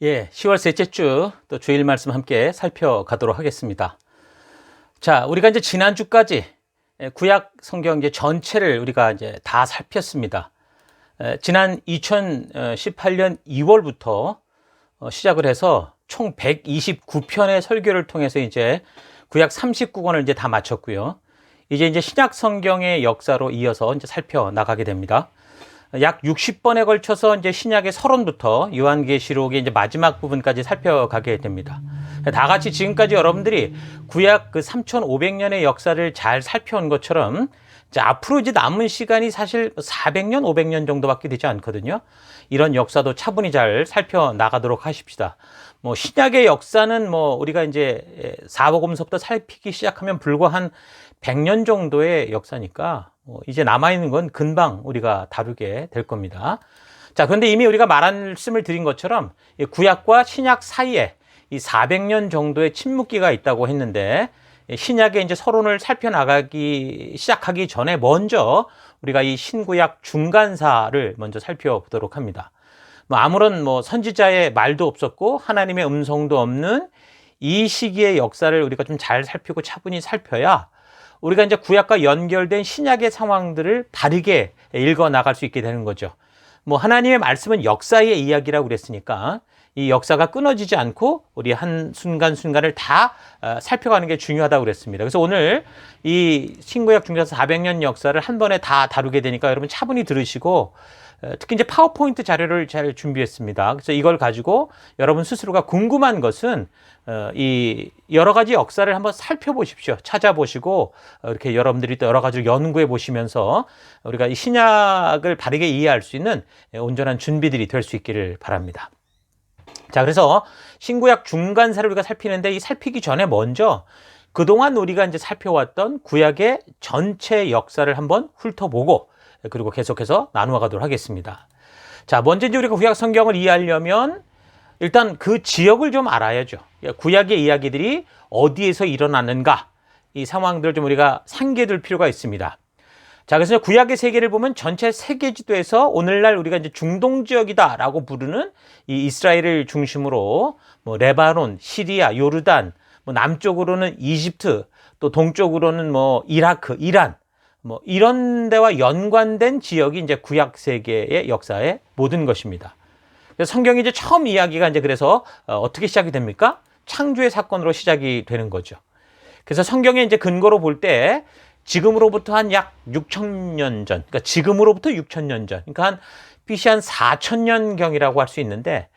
예, 10월 셋째 주 또 주일 말씀 함께 살펴가도록 하겠습니다. 자, 우리가 이제 지난주까지 구약 성경 이제 전체를 우리가 이제 다 살폈습니다. 지난 2018년 2월부터 시작을 해서 총 129편의 설교를 통해서 이제 구약 39권을 이제 다 마쳤고요. 이제 신약 성경의 역사로 이어서 이제 살펴나가게 됩니다. 약 60번에 걸쳐서 이제 신약의 서론부터 요한계시록의 이제 마지막 부분까지 살펴가게 됩니다. 다 같이 지금까지 여러분들이 구약 그 3,500년의 역사를 잘 살펴온 것처럼 이제 앞으로 이제 남은 시간이 사실 400년, 500년 정도밖에 되지 않거든요. 이런 역사도 차분히 잘 살펴나가도록 하십시다. 뭐 신약의 역사는 뭐 우리가 이제 사복음서부터 살피기 시작하면 불과 한 100년 정도의 역사니까 이제 남아있는 건 금방 우리가 다루게 될 겁니다. 자, 그런데 이미 우리가 말씀을 드린 것처럼 구약과 신약 사이에 이 400년 정도의 침묵기가 있다고 했는데 신약의 이제 서론을 살펴나가기 시작하기 전에 먼저 우리가 이 신구약 중간사를 먼저 살펴보도록 합니다. 아무런 선지자의 말도 없었고 하나님의 음성도 없는 이 시기의 역사를 우리가 좀 잘 살피고 차분히 살펴야 우리가 이제 구약과 연결된 신약의 상황들을 바르게 읽어 나갈 수 있게 되는 거죠. 하나님의 말씀은 역사의 이야기라고 그랬으니까 이 역사가 끊어지지 않고 우리 한 순간순간을 다 살펴가는 게 중요하다고 그랬습니다. 그래서 오늘 이 신구약 중간사 400년 역사를 한 번에 다 다루게 되니까 여러분 차분히 들으시고 특히 이제 파워포인트 자료를 잘 준비했습니다. 그래서 이걸 가지고 여러분 스스로가 궁금한 것은 이 여러 가지 역사를 한번 살펴보십시오. 찾아보시고 이렇게 여러분들이 또 여러 가지를 연구해 보시면서 우리가 이 신약을 바르게 이해할 수 있는 온전한 준비들이 될 수 있기를 바랍니다. 자, 그래서 신구약 중간사를 우리가 살피는데 이 살피기 전에 먼저 그동안 우리가 이제 살펴왔던 구약의 전체 역사를 한번 훑어보고 그리고 계속해서 나누어 가도록 하겠습니다. 자, 먼저 이제 우리가 구약 성경을 이해하려면 일단 그 지역을 좀 알아야죠. 구약의 이야기들이 어디에서 일어났는가, 이 상황들을 좀 우리가 상기해둘 필요가 있습니다. 자, 그래서 구약의 세계를 보면 전체 세계 지도에서 오늘날 우리가 이제 중동 지역이다라고 부르는 이 이스라엘을 중심으로 레바논, 시리아, 요르단, 남쪽으로는 이집트, 또 동쪽으로는 이라크, 이란, 이런 데와 연관된 지역이 이제 구약 세계의 역사의 모든 것입니다. 그래서 성경이 이제 처음 이야기가 이제 그래서 어떻게 시작이 됩니까? 창조의 사건으로 시작이 되는 거죠. 그래서 성경의 이제 근거로 볼 때 지금으로부터 한 약 6,000년 전, 그러니까 지금으로부터 6,000년 전, 그러니까 한 BC 한 4,000년경이라고 할 수 있는데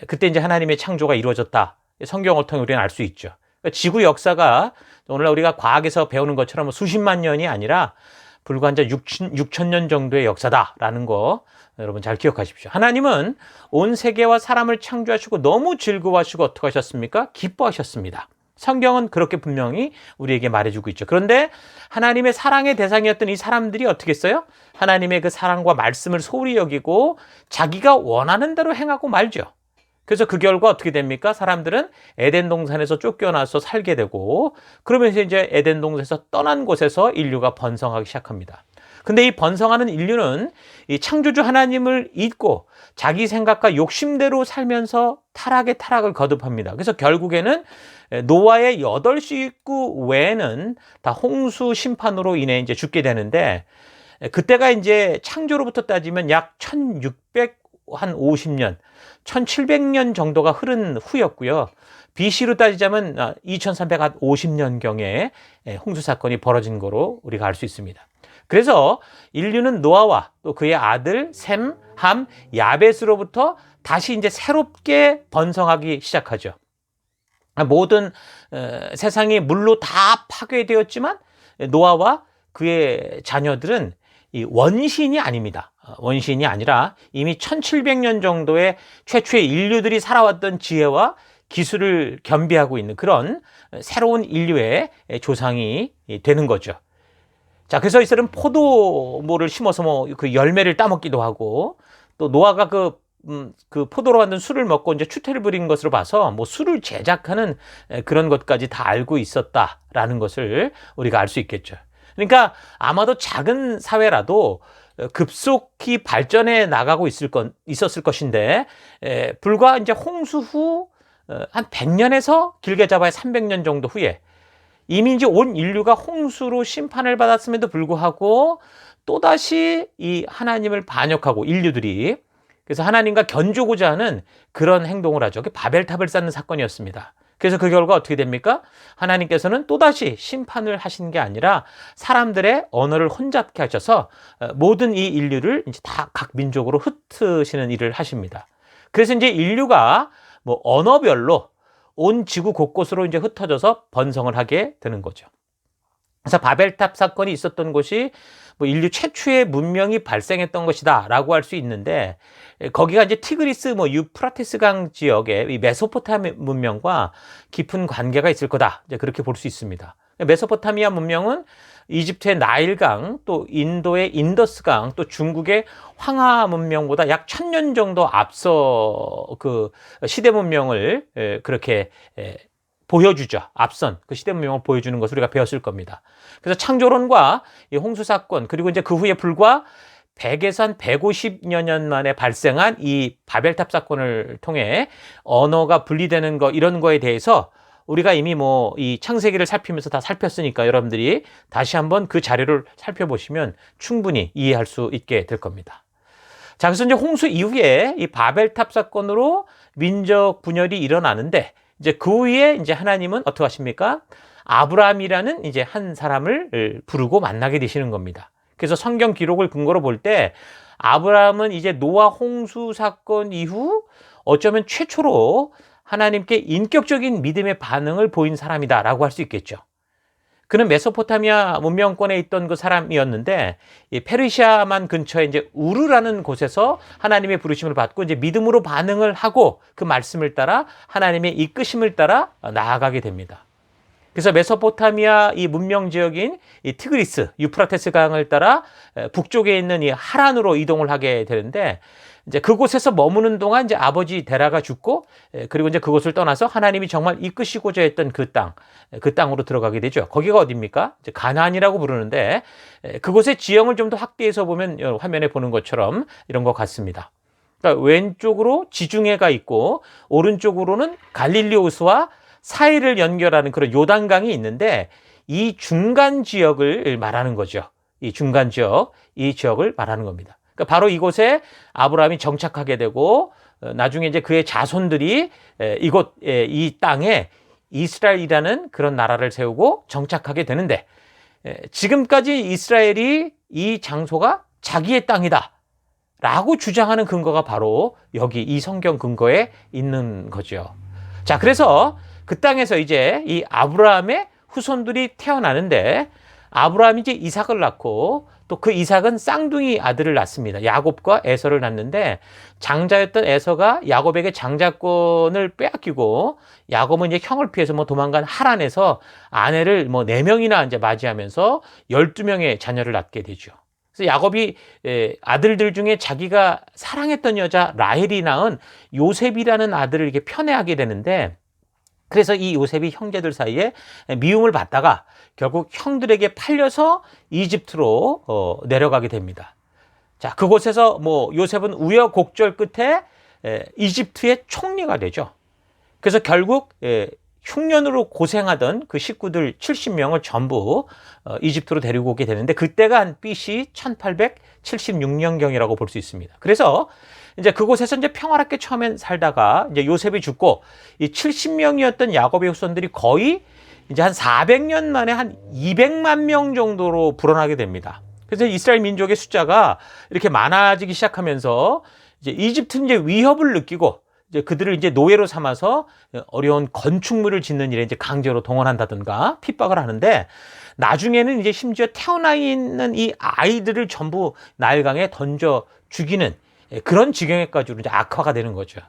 그때 이제 하나님의 창조가 이루어졌다. 성경을 통해 우리는 알 수 있죠. 그러니까 지구 역사가 오늘날 우리가 과학에서 배우는 것처럼 수십만 년이 아니라 불과 6,000년 정도의 역사다라는 거 여러분 잘 기억하십시오. 하나님은 온 세계와 사람을 창조하시고 너무 즐거워하시고 어떻게 하셨습니까? 기뻐하셨습니다. 성경은 그렇게 분명히 우리에게 말해주고 있죠. 그런데 하나님의 사랑의 대상이었던 이 사람들이 어떻게 했어요? 하나님의 그 사랑과 말씀을 소홀히 여기고 자기가 원하는 대로 행하고 말죠. 그래서 그 결과 어떻게 됩니까? 사람들은 에덴 동산에서 쫓겨나서 살게 되고 그러면서 이제 에덴 동산에서 떠난 곳에서 인류가 번성하기 시작합니다. 근데 이 번성하는 인류는 이 창조주 하나님을 잊고 자기 생각과 욕심대로 살면서 타락의 타락을 거듭합니다. 그래서 결국에는 노아의 8 식구 외에는 다 홍수 심판으로 인해 이제 죽게 되는데 그때가 이제 창조로부터 따지면 약 1650년, 1700년 정도가 흐른 후였고요. BC로 따지자면 2350년경에 홍수 사건이 벌어진 거로 우리가 알 수 있습니다. 그래서 인류는 노아와 또 그의 아들 셈, 함, 야벳으로부터 다시 이제 새롭게 번성하기 시작하죠. 모든 세상이 물로 다 파괴되었지만 노아와 그의 자녀들은 이 원시인이 아닙니다. 원시인이 아니라 이미 1700년 정도의 최초의 인류들이 살아왔던 지혜와 기술을 겸비하고 있는 그런 새로운 인류의 조상이 되는 거죠. 자, 그래서 이스라엘은 포도모를 심어서 그 열매를 따먹기도 하고 또 노아가 그 포도로 만든 술을 먹고 이제 추태를 부린 것으로 봐서 술을 제작하는 그런 것까지 다 알고 있었다라는 것을 우리가 알 수 있겠죠. 그러니까 아마도 작은 사회라도 급속히 발전해 나가고 있었을 것인데, 불과 이제 홍수 후 한 100년에서 길게 잡아야 300년 정도 후에 이미 이제 온 인류가 홍수로 심판을 받았음에도 불구하고 또다시 이 하나님을 반역하고 인류들이, 그래서 하나님과 견주고자 하는 그런 행동을 하죠. 그게 바벨탑을 쌓는 사건이었습니다. 그래서 그 결과 어떻게 됩니까? 하나님께서는 또다시 심판을 하신 게 아니라 사람들의 언어를 혼잡케 하셔서 모든 이 인류를 이제 다 각 민족으로 흩으시는 일을 하십니다. 그래서 이제 인류가 뭐 언어별로 온 지구 곳곳으로 이제 흩어져서 번성을 하게 되는 거죠. 그래서 바벨탑 사건이 있었던 곳이 뭐 인류 최초의 문명이 발생했던 것이다라고 할 수 있는데, 거기가 이제 티그리스 뭐 유프라테스 강 지역의 이 메소포타미아 문명과 깊은 관계가 있을 거다, 이제 그렇게 볼 수 있습니다. 메소포타미아 문명은 이집트의 나일강, 또 인도의 인더스강, 또 중국의 황하 문명보다 약 1000년 정도 앞서 그 시대 문명을 그렇게 보여주죠. 앞선 그 시대 문명을 보여주는 것을 우리가 배웠을 겁니다. 그래서 창조론과 이 홍수 사건, 그리고 이제 그 후에 불과 100에서 한 150여 년 만에 발생한 이 바벨탑 사건을 통해 언어가 분리되는 거, 이런 거에 대해서 우리가 이미 뭐 이 창세기를 살피면서 다 살폈으니까 여러분들이 다시 한번 그 자료를 살펴보시면 충분히 이해할 수 있게 될 겁니다. 자, 그래서 이제 홍수 이후에 이 바벨탑 사건으로 민족 분열이 일어나는데, 이제 그 후에 이제 하나님은 어떻게 하십니까? 아브라함이라는 이제 한 사람을 부르고 만나게 되시는 겁니다. 그래서 성경 기록을 근거로 볼 때 아브라함은 이제 노아 홍수 사건 이후 어쩌면 최초로 하나님께 인격적인 믿음의 반응을 보인 사람이다라고 할 수 있겠죠. 그는 메소포타미아 문명권에 있던 그 사람이었는데, 이 페르시아만 근처에 이제 우르라는 곳에서 하나님의 부르심을 받고 이제 믿음으로 반응을 하고 그 말씀을 따라 하나님의 이끄심을 따라 나아가게 됩니다. 그래서 메소포타미아 이 문명 지역인 이 티그리스, 유프라테스 강을 따라 북쪽에 있는 이 하란으로 이동을 하게 되는데, 이제 그곳에서 머무는 동안 이제 아버지 데라가 죽고, 그리고 이제 그곳을 떠나서 하나님이 정말 이끄시고자 했던 그 땅, 그 땅으로 들어가게 되죠. 거기가 어디입니까? 이제 가나안이라고 부르는데, 그곳의 지형을 좀 더 확대해서 보면 화면에 보는 것처럼 이런 것 같습니다. 그러니까 왼쪽으로 지중해가 있고 오른쪽으로는 갈릴리 호수와 사해를 연결하는 그런 요단강이 있는데, 이 중간 지역을 말하는 거죠. 이 중간 지역, 이 지역을 말하는 겁니다. 그러니까 바로 이곳에 아브라함이 정착하게 되고, 나중에 이제 그의 자손들이 이곳 이 땅에 이스라엘이라는 그런 나라를 세우고 정착하게 되는데, 지금까지 이스라엘이 이 장소가 자기의 땅이다 라고 주장하는 근거가 바로 여기 이 성경 근거에 있는 거죠. 자, 그래서 그 땅에서 이제 이 아브라함의 후손들이 태어나는데, 아브라함이 이제 이삭을 낳고, 또 그 이삭은 쌍둥이 아들을 낳습니다. 야곱과 에서를 낳는데, 장자였던 에서가 야곱에게 장자권을 빼앗기고, 야곱은 이제 형을 피해서 뭐 도망간 하란에서 아내를 뭐 4명이나 이제 맞이하면서 12명의 자녀를 낳게 되죠. 그래서 야곱이 아들들 중에 자기가 사랑했던 여자 라헬이 낳은 요셉이라는 아들을 이렇게 편애하게 되는데, 그래서 이 요셉이 형제들 사이에 미움을 받다가 결국 형들에게 팔려서 이집트로 내려가게 됩니다. 자, 그곳에서 뭐 요셉은 우여곡절 끝에 이집트의 총리가 되죠. 그래서 결국 흉년으로 고생하던 그 식구들 70명을 전부 이집트로 데리고 오게 되는데, 그때가 한 BC 1876년경이라고 볼 수 있습니다. 그래서 이제 그곳에서 이제 평화롭게 처음엔 살다가 이제 요셉이 죽고, 이 70명이었던 야곱의 후손들이 거의 이제 한 400년 만에 한 200만 명 정도로 불어나게 됩니다. 그래서 이스라엘 민족의 숫자가 이렇게 많아지기 시작하면서 이제 이집트는 이제 위협을 느끼고, 이제 그들을 이제 노예로 삼아서 어려운 건축물을 짓는 일에 이제 강제로 동원한다든가 핍박을 하는데, 나중에는 이제 심지어 태어나 있는 이 아이들을 전부 나일강에 던져 죽이는 그런 지경에까지 이제 악화가 되는 거죠.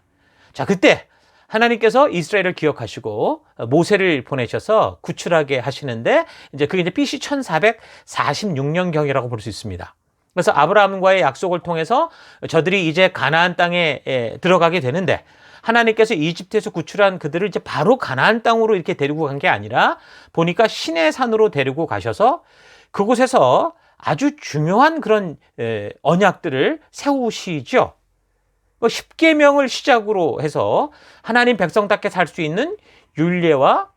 자, 그때 하나님께서 이스라엘을 기억하시고 모세를 보내셔서 구출하게 하시는데, 이제 그게 이제 BC 1446년경이라고 볼 수 있습니다. 그래서 아브라함과의 약속을 통해서 저들이 이제 가나안 땅에 들어가게 되는데, 하나님께서 이집트에서 구출한 그들을 이제 바로 가나안 땅으로 이렇게 데리고 간 게 아니라 보니까 시내 산으로 데리고 가셔서 그곳에서 아주 중요한 그런 언약들을 세우시죠. 십계명을 시작으로 해서 하나님 백성답게 살 수 있는 율례와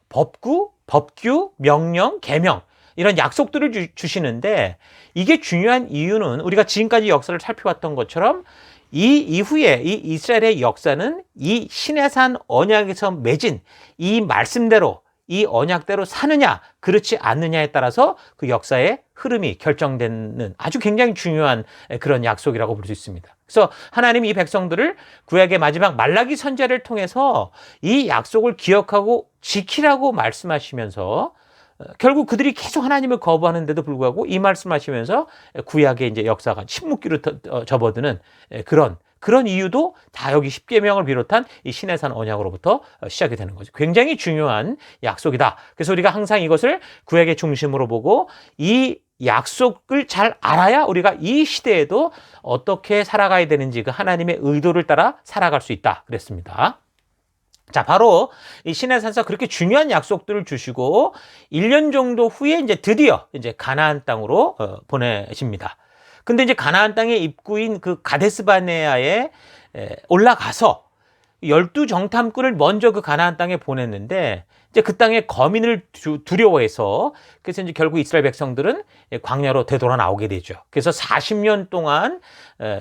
법규, 명령, 계명 이런 약속들을 주시는데, 이게 중요한 이유는 우리가 지금까지 역사를 살펴왔던 것처럼 이 이후에 이 이스라엘의 역사는 이 시내산 언약에서 맺은 이 말씀대로, 이 언약대로 사느냐 그렇지 않느냐에 따라서 그 역사의 흐름이 결정되는 아주 굉장히 중요한 그런 약속이라고 볼 수 있습니다. 그래서 하나님이 이 백성들을 구약의 마지막 말라기 선지자를 통해서 이 약속을 기억하고 지키라고 말씀하시면서, 결국 그들이 계속 하나님을 거부하는데도 불구하고 이 말씀하시면서 구약의 이제 역사가 침묵기로 접어드는 그런 이유도 다 여기 십계명을 비롯한 이 시내산 언약으로부터 시작이 되는 거죠. 굉장히 중요한 약속이다. 그래서 우리가 항상 이것을 구약의 중심으로 보고 이 약속을 잘 알아야 우리가 이 시대에도 어떻게 살아가야 되는지 그 하나님의 의도를 따라 살아갈 수 있다 그랬습니다. 자, 바로 이 시내산에서 그렇게 중요한 약속들을 주시고 1년 정도 후에 이제 드디어 이제 가나안 땅으로 보내십니다. 근데 이제 가나안 땅의 입구인 그 가데스바네아에 올라가서 12정탐꾼을 먼저 그 가나안 땅에 보냈는데, 이제 그 땅에 거민을 두려워해서, 그래서 이제 결국 이스라엘 백성들은 광야로 되돌아 나오게 되죠. 그래서 40년 동안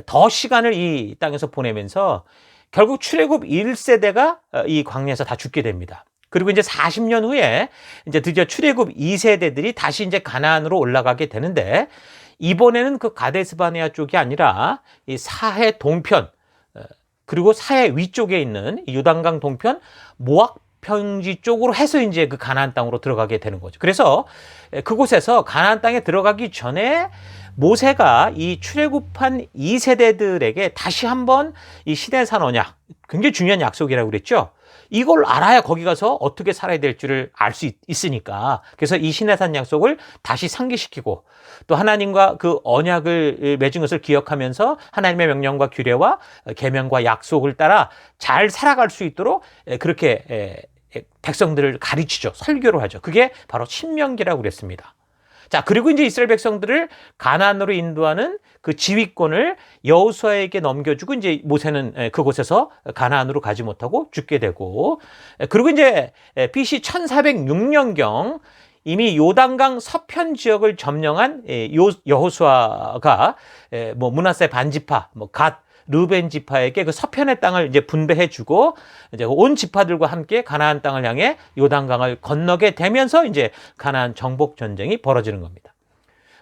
더 시간을 이 땅에서 보내면서 결국 출애굽 1세대가 이 광야에서 다 죽게 됩니다. 그리고 이제 40년 후에 이제 드디어 출애굽 2세대들이 다시 이제 가나안으로 올라가게 되는데, 이번에는 그 가데스바네아 쪽이 아니라 이 사해 동편, 그리고 사해 위쪽에 있는 요단강 동편 모압 평지 쪽으로 해서 이제 그 가나안 땅으로 들어가게 되는 거죠. 그래서 그곳에서 가나안 땅에 들어가기 전에 모세가 이 출애굽한 2세대들에게 다시 한번 이 시내산 언약, 굉장히 중요한 약속이라고 그랬죠. 이걸 알아야 거기 가서 어떻게 살아야 될 줄을 알 수 있으니까, 그래서 이 시내산 약속을 다시 상기시키고, 또 하나님과 그 언약을 맺은 것을 기억하면서 하나님의 명령과 규례와 계명과 약속을 따라 잘 살아갈 수 있도록 그렇게 백성들을 가르치죠. 설교를 하죠. 그게 바로 신명기라고 그랬습니다. 자, 그리고 이제 이스라엘 백성들을 가나안으로 인도하는 그 지휘권을 여호수아에게 넘겨주고, 이제 모세는 그곳에서 가나안으로 가지 못하고 죽게 되고, 그리고 이제 BC 1406년경 이미 요단강 서편 지역을 점령한 여호수아가 므낫세 반지파, 갓, 르벤 지파에게 그 서편의 땅을 이제 분배해주고, 이제 온 지파들과 함께 가나안 땅을 향해 요단강을 건너게 되면서 이제 가나안 정복 전쟁이 벌어지는 겁니다.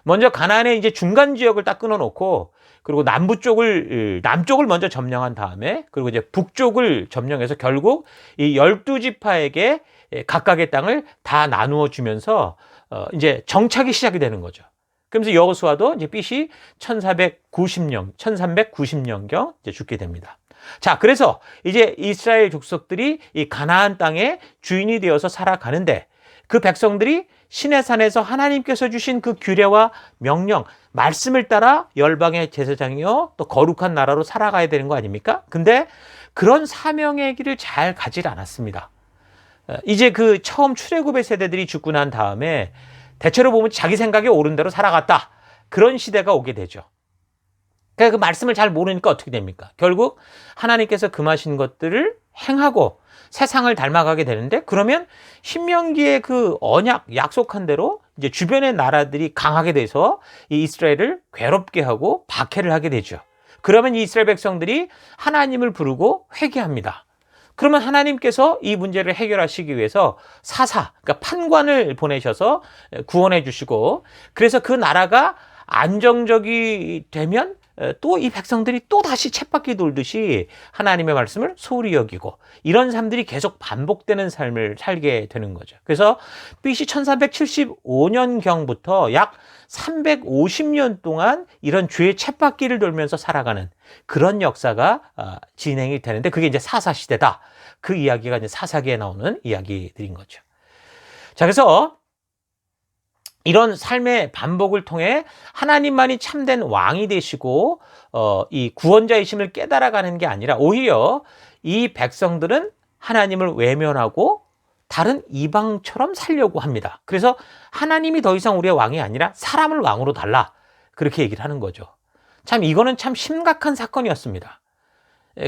먼저 가나안의 이제 중간 지역을 딱 끊어놓고, 그리고 남쪽을 먼저 점령한 다음에, 그리고 이제 북쪽을 점령해서 결국 이 12지파에게 각각의 땅을 다 나누어 주면서 이제 정착이 시작이 되는 거죠. 그러면서 여호수아도 이제 BC 1390년경 이제 죽게 됩니다. 자, 그래서 이제 이스라엘 족속들이 이 가나안 땅의 주인이 되어서 살아가는데, 그 백성들이 시내산에서 하나님께서 주신 그 규례와 명령, 말씀을 따라 열방의 제사장이요 또 거룩한 나라로 살아가야 되는 거 아닙니까? 근데 그런 사명의 길을 잘 가질 않았습니다. 이제 그 처음 출애굽의 세대들이 죽고 난 다음에 대체로 보면 자기 생각에 옳은 대로 살아갔다, 그런 시대가 오게 되죠. 그러니까 그 말씀을 잘 모르니까 어떻게 됩니까? 결국 하나님께서 금하신 것들을 행하고 세상을 닮아가게 되는데, 그러면 신명기의 그 언약, 약속한 대로 이제 주변의 나라들이 강하게 돼서 이 이스라엘을 괴롭게 하고 박해를 하게 되죠. 그러면 이 이스라엘 백성들이 하나님을 부르고 회개합니다. 그러면 하나님께서 이 문제를 해결하시기 위해서 사사, 그러니까 판관을 보내셔서 구원해 주시고, 그래서 그 나라가 안정적이 되면 또 이 백성들이 또 다시 쳇바퀴 돌듯이 하나님의 말씀을 소홀히 여기고, 이런 삶들이 계속 반복되는 삶을 살게 되는 거죠. 그래서 BC 1475년경부터 약 350년 동안 이런 죄의 쳇바퀴를 돌면서 살아가는 그런 역사가 진행이 되는데, 그게 이제 사사시대다. 그 이야기가 이제 사사기에 나오는 이야기들인 거죠. 자, 그래서 이런 삶의 반복을 통해 하나님만이 참된 왕이 되시고 이 구원자이심을 깨달아가는 게 아니라, 오히려 이 백성들은 하나님을 외면하고 다른 이방처럼 살려고 합니다. 그래서 하나님이 더 이상 우리의 왕이 아니라 사람을 왕으로 달라. 그렇게 얘기를 하는 거죠. 참 이거는 참 심각한 사건이었습니다.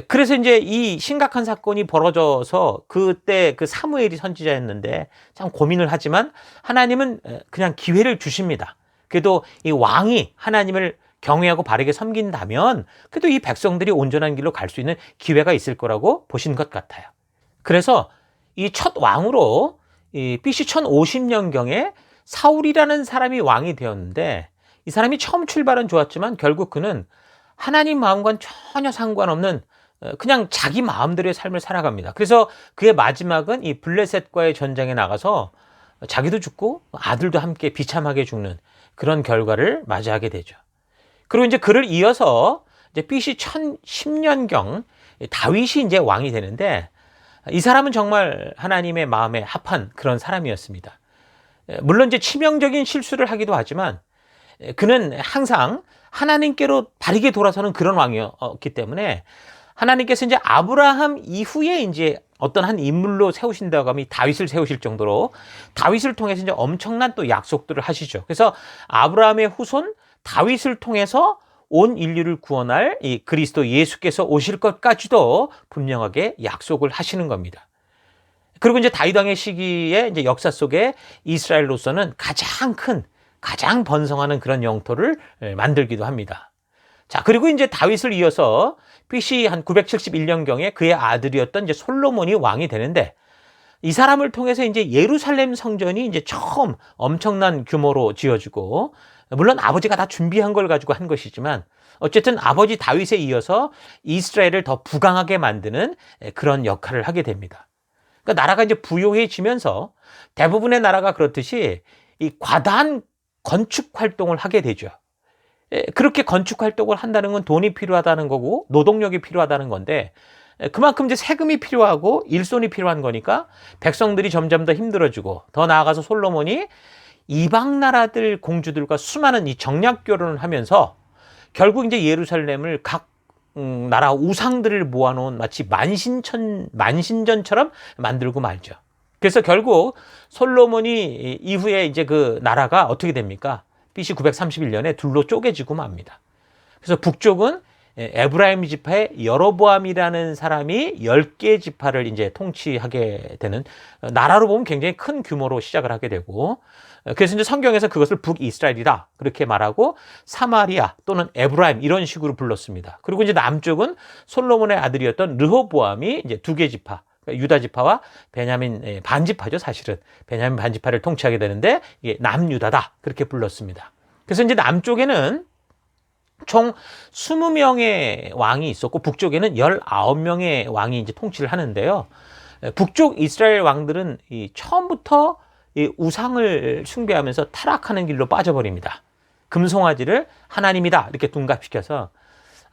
그래서 이제 이 심각한 사건이 벌어져서 그때 그 사무엘이 선지자였는데 참 고민을 하지만 하나님은 그냥 기회를 주십니다. 그래도 이 왕이 하나님을 경외하고 바르게 섬긴다면 그래도 이 백성들이 온전한 길로 갈 수 있는 기회가 있을 거라고 보신 것 같아요. 그래서 이 첫 왕으로 이 BC 1050년경에 사울이라는 사람이 왕이 되었는데 이 사람이 처음 출발은 좋았지만 결국 그는 하나님 마음과는 전혀 상관없는 그냥 자기 마음대로의 삶을 살아갑니다. 그래서 그의 마지막은 이 블레셋과의 전쟁에 나가서 자기도 죽고 아들도 함께 비참하게 죽는 그런 결과를 맞이하게 되죠. 그리고 이제 그를 이어서 이제 BC 1010년경 다윗이 이제 왕이 되는데 이 사람은 정말 하나님의 마음에 합한 그런 사람이었습니다. 물론 이제 치명적인 실수를 하기도 하지만 그는 항상 하나님께로 바르게 돌아서는 그런 왕이었기 때문에 하나님께서 이제 아브라함 이후에 이제 어떤 한 인물로 세우신다고 하면 다윗을 세우실 정도로 다윗을 통해서 이제 엄청난 또 약속들을 하시죠. 그래서 아브라함의 후손 다윗을 통해서 온 인류를 구원할 이 그리스도 예수께서 오실 것까지도 분명하게 약속을 하시는 겁니다. 그리고 이제 다윗 왕의 시기에 이제 역사 속에 이스라엘로서는 가장 큰, 가장 번성하는 그런 영토를 만들기도 합니다. 자, 그리고 이제 다윗을 이어서 BC 한 971년경에 그의 아들이었던 이제 솔로몬이 왕이 되는데 이 사람을 통해서 이제 예루살렘 성전이 이제 처음 엄청난 규모로 지어지고 물론 아버지가 다 준비한 걸 가지고 한 것이지만 어쨌든 아버지 다윗에 이어서 이스라엘을 더 부강하게 만드는 그런 역할을 하게 됩니다. 그러니까 나라가 이제 부요해지면서 대부분의 나라가 그렇듯이 이 과다한 건축 활동을 하게 되죠. 그렇게 건축 활동을 한다는 건 돈이 필요하다는 거고 노동력이 필요하다는 건데 그만큼 이제 세금이 필요하고 일손이 필요한 거니까 백성들이 점점 더 힘들어지고 더 나아가서 솔로몬이 이방 나라들 공주들과 수많은 이 정략 결혼을 하면서 결국 이제 예루살렘을 각 나라 우상들을 모아놓은 마치 만신전처럼 만들고 말죠. 그래서 결국 솔로몬이 이후에 이제 그 나라가 어떻게 됩니까? BC 931년에 둘로 쪼개지고 맙니다. 그래서 북쪽은 에브라임 지파의 여로보암이라는 사람이 10개 지파를 이제 통치하게 되는 나라로 보면 굉장히 큰 규모로 시작을 하게 되고 그래서 이제 성경에서 그것을 북이스라엘이다 그렇게 말하고 사마리아 또는 에브라임 이런 식으로 불렀습니다. 그리고 이제 남쪽은 솔로몬의 아들이었던 르호보암이 이제 2개 지파 유다 지파와 베냐민 반지파죠. 사실은 베냐민 반지파를 통치하게 되는데 이게 남유다다 그렇게 불렀습니다. 그래서 이제 남쪽에는 총 20명의 왕이 있었고 북쪽에는 19명의 왕이 이제 통치를 하는데요. 북쪽 이스라엘 왕들은 처음부터 이 우상을 숭배하면서 타락하는 길로 빠져버립니다. 금송아지를 하나님이다 이렇게 둔갑시켜서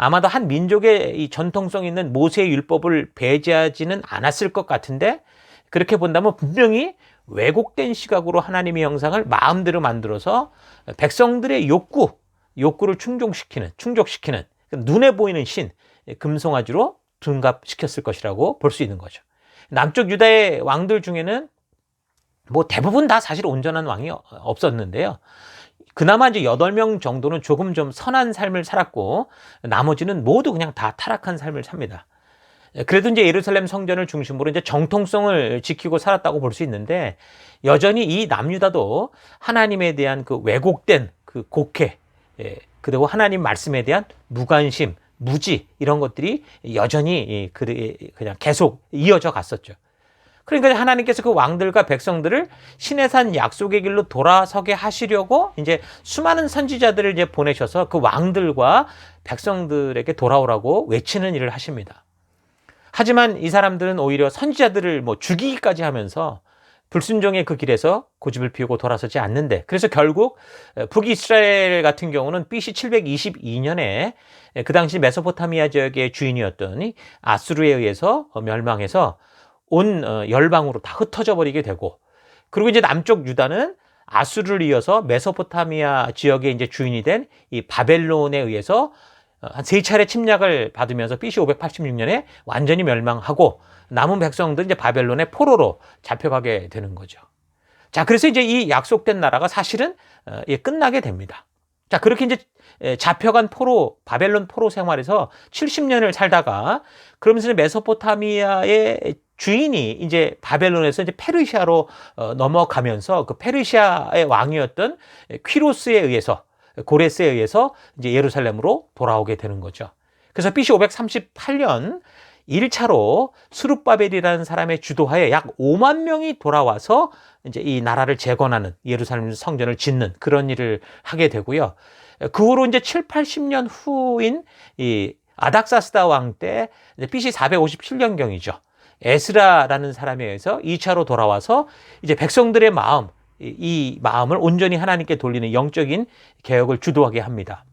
아마도 한 민족의 이 전통성 있는 모세의 율법을 배제하지는 않았을 것 같은데 그렇게 본다면 분명히 왜곡된 시각으로 하나님의 형상을 마음대로 만들어서 백성들의 욕구를 충족시키는 눈에 보이는 신 금송아지로 둔갑시켰을 것이라고 볼 수 있는 거죠. 남쪽 유다의 왕들 중에는 뭐 대부분 다 사실 온전한 왕이 없었는데요. 그나마 이제 8명 정도는 조금 좀 선한 삶을 살았고 나머지는 모두 그냥 다 타락한 삶을 삽니다. 그래도 이제 예루살렘 성전을 중심으로 이제 정통성을 지키고 살았다고 볼 수 있는데 여전히 이 남유다도 하나님에 대한 그 왜곡된 그 곡해 그리고 하나님 말씀에 대한 무관심, 무지 이런 것들이 여전히 그냥 계속 이어져 갔었죠. 그러니까 하나님께서 그 왕들과 백성들을 신의 산 약속의 길로 돌아서게 하시려고 이제 수많은 선지자들을 이제 보내셔서 그 왕들과 백성들에게 돌아오라고 외치는 일을 하십니다. 하지만 이 사람들은 오히려 선지자들을 뭐 죽이기까지 하면서 불순종의 그 길에서 고집을 피우고 돌아서지 않는데 그래서 결국 북이스라엘 같은 경우는 BC 722년에 그 당시 메소포타미아 지역의 주인이었던 아수르에 의해서 멸망해서 온 열방으로 다 흩어져 버리게 되고 그리고 이제 남쪽 유다는 아수르를 이어서 메소포타미아 지역의 이제 주인이 된 이 바벨론에 의해서 한 세 차례 침략을 받으면서 BC 586년에 완전히 멸망하고 남은 백성들은 이제 바벨론의 포로로 잡혀가게 되는 거죠. 자, 그래서 이제 이 약속된 나라가 사실은 끝나게 됩니다. 자, 그렇게 이제 잡혀간 바벨론 포로 생활에서 70년을 살다가 그러면서 메소포타미아의 주인이 이제 바벨론에서 이제 페르시아로 넘어가면서 그 페르시아의 왕이었던 퀴로스에 의해서 고레스에 의해서 이제 예루살렘으로 돌아오게 되는 거죠. 그래서 BC 538년 1차로 수룹바벨이라는 사람의 주도하에 약 5만 명이 돌아와서 이제 이 나라를 재건하는 예루살렘 성전을 짓는 그런 일을 하게 되고요. 그 후로 이제 7, 80년 후인 이 아닥사스다 왕 때 BC 457년경이죠. 에스라라는 사람에 의해서 2차로 돌아와서 이제 백성들의 이 마음을 온전히 하나님께 돌리는 영적인 개혁을 주도하게 합니다.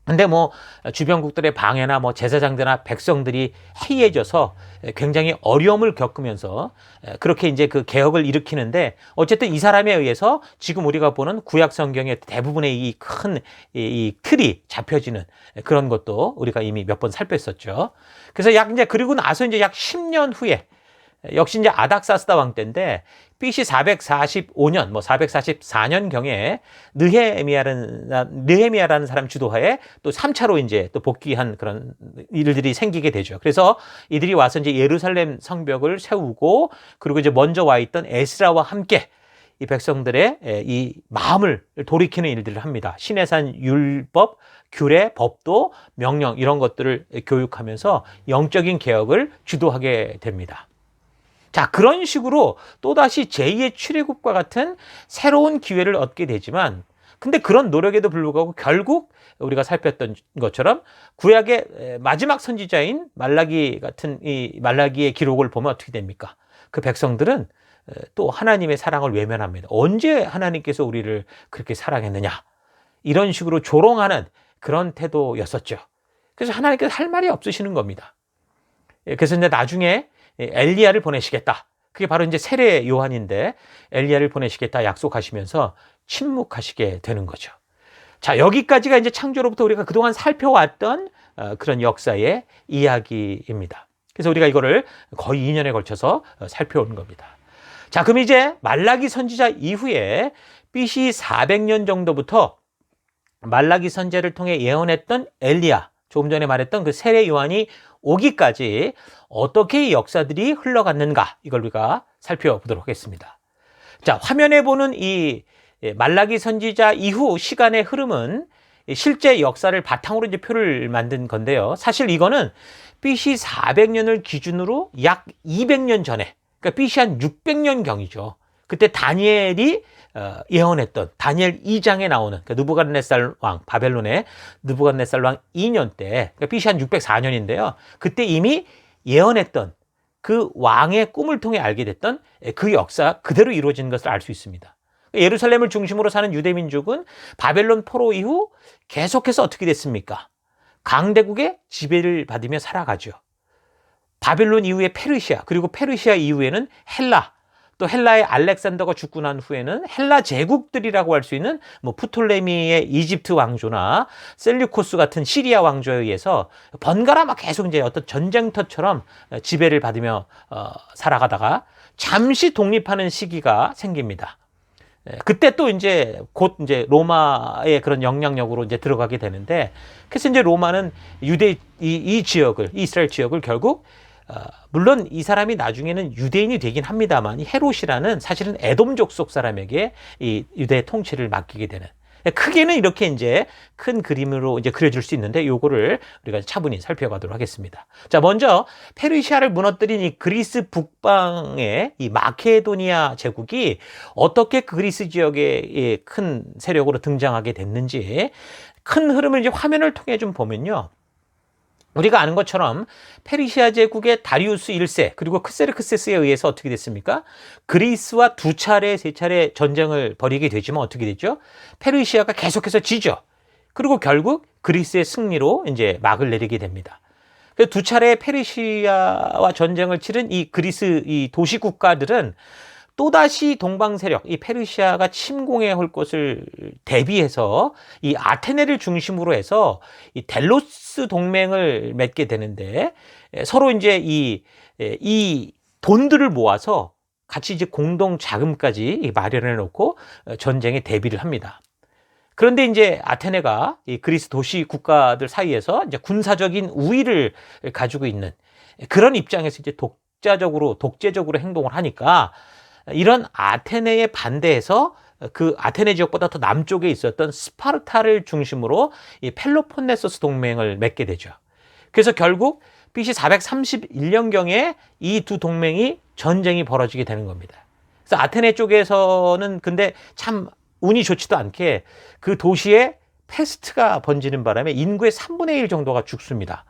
근데 뭐 주변국들의 방해나 뭐 제사장들이나 백성들이 해이해져서 굉장히 어려움을 겪으면서 그렇게 이제 그 개혁을 일으키는데 어쨌든 이 사람에 의해서 지금 우리가 보는 구약 성경의 대부분의 이 큰 이 틀이 잡혀지는 그런 것도 우리가 이미 몇 번 살폈었죠. 그래서 그리고 나서 이제 약 10년 후에 역시 이제 아닥사스다 왕 때인데 BC 445년, 444년경에 느헤미야라는 사람 주도하에 또 3차로 이제 또 복귀한 그런 일들이 생기게 되죠. 그래서 이들이 와서 이제 예루살렘 성벽을 세우고 그리고 이제 먼저 와 있던 에스라와 함께 이 백성들의 이 마음을 돌이키는 일들을 합니다. 시내산 율법, 규례, 법도, 명령 이런 것들을 교육하면서 영적인 개혁을 주도하게 됩니다. 자, 그런 식으로 또다시 제2의 출애굽과 같은 새로운 기회를 얻게 되지만 근데 그런 노력에도 불구하고 결국 우리가 살폈던 것처럼 구약의 마지막 선지자인 말라기 같은 이 말라기의 기록을 보면 어떻게 됩니까? 그 백성들은 또 하나님의 사랑을 외면합니다. 언제 하나님께서 우리를 그렇게 사랑했느냐? 이런 식으로 조롱하는 그런 태도였었죠. 그래서 하나님께서 할 말이 없으시는 겁니다. 그래서 이제 나중에 엘리야를 보내시겠다. 그게 바로 이제 세례 요한인데 엘리야를 보내시겠다 약속하시면서 침묵하시게 되는 거죠. 자, 여기까지가 이제 창조로부터 우리가 그동안 살펴왔던 그런 역사의 이야기입니다. 그래서 우리가 이거를 거의 2년에 걸쳐서 살펴온 겁니다. 자, 그럼 이제 말라기 선지자 이후에 BC 400년 정도부터 말라기 선지자를 통해 예언했던 엘리야, 조금 전에 말했던 그 세례 요한이 오기까지 어떻게 이 역사들이 흘러갔는가 이걸 우리가 살펴보도록 하겠습니다. 자, 화면에 보는 이 말라기 선지자 이후 시간의 흐름은 실제 역사를 바탕으로 이제 표를 만든 건데요. 사실 이거는 BC 400년을 기준으로 약 200년 전에, 그러니까 BC 한 600년 경이죠. 그때 다니엘이 예언했던 다니엘 2장에 나오는 그러니까 느부갓네살 왕, 바벨론의 느부갓네살 왕 2년 때, 그러니까 BC 한 604년인데요. 그때 이미 예언했던 그 왕의 꿈을 통해 알게 됐던 그 역사 그대로 이루어진 것을 알 수 있습니다. 예루살렘을 중심으로 사는 유대민족은 바벨론 포로 이후 계속해서 어떻게 됐습니까? 강대국의 지배를 받으며 살아가죠. 바벨론 이후에 페르시아, 그리고 페르시아 이후에는 헬라, 또 헬라의 알렉산더가 죽고 난 후에는 헬라 제국들이라고 할 수 있는 뭐 프톨레미의 이집트 왕조나 셀류코스 같은 시리아 왕조에 의해서 번갈아 막 계속 이제 어떤 전쟁터처럼 지배를 받으며 살아가다가 잠시 독립하는 시기가 생깁니다. 그때 또 이제 곧 이제 로마의 그런 영향력으로 이제 들어가게 되는데, 그래서 이제 로마는 이 이스라엘 지역을 결국 물론 이 사람이 나중에는 유대인이 되긴 합니다만, 이 헤롯이라는 사실은 에돔족 속 사람에게 이 유대 통치를 맡기게 되는, 크게는 이렇게 이제 큰 그림으로 이제 그려줄 수 있는데, 요거를 우리가 차분히 살펴가도록 하겠습니다. 자, 먼저 페르시아를 무너뜨린 이 그리스 북방의 이 마케도니아 제국이 어떻게 그리스 지역에 큰 세력으로 등장하게 됐는지 큰 흐름을 이제 화면을 통해 좀 보면요. 우리가 아는 것처럼 페르시아 제국의 다리우스 1세 그리고 크세르크세스에 의해서 어떻게 됐습니까? 그리스와 두 차례, 세 차례 전쟁을 벌이게 되지만 어떻게 됐죠? 페르시아가 계속해서 지죠. 그리고 결국 그리스의 승리로 이제 막을 내리게 됩니다. 그래서 두 차례 페르시아와 전쟁을 치른 이 그리스 이 도시 국가들은 또다시 동방 세력, 이 페르시아가 침공해 올 것을 대비해서 이 아테네를 중심으로 해서 이 델로스 동맹을 맺게 되는데, 서로 이제 이 돈들을 모아서 같이 이제 공동 자금까지 마련해 놓고 전쟁에 대비를 합니다. 그런데 이제 아테네가 이 그리스 도시 국가들 사이에서 이제 군사적인 우위를 가지고 있는 그런 입장에서 이제 독재적으로 행동을 하니까, 이런 아테네에 반대해서 그 아테네 지역보다 더 남쪽에 있었던 스파르타를 중심으로 이 펠로폰네소스 동맹을 맺게 되죠. 그래서 결국 BC 431년경에 이 두 동맹이 전쟁이 벌어지게 되는 겁니다. 그래서 아테네 쪽에서는 근데 참 운이 좋지도 않게 그 도시에 패스트가 번지는 바람에 인구의 3분의 1 정도가 죽습니다.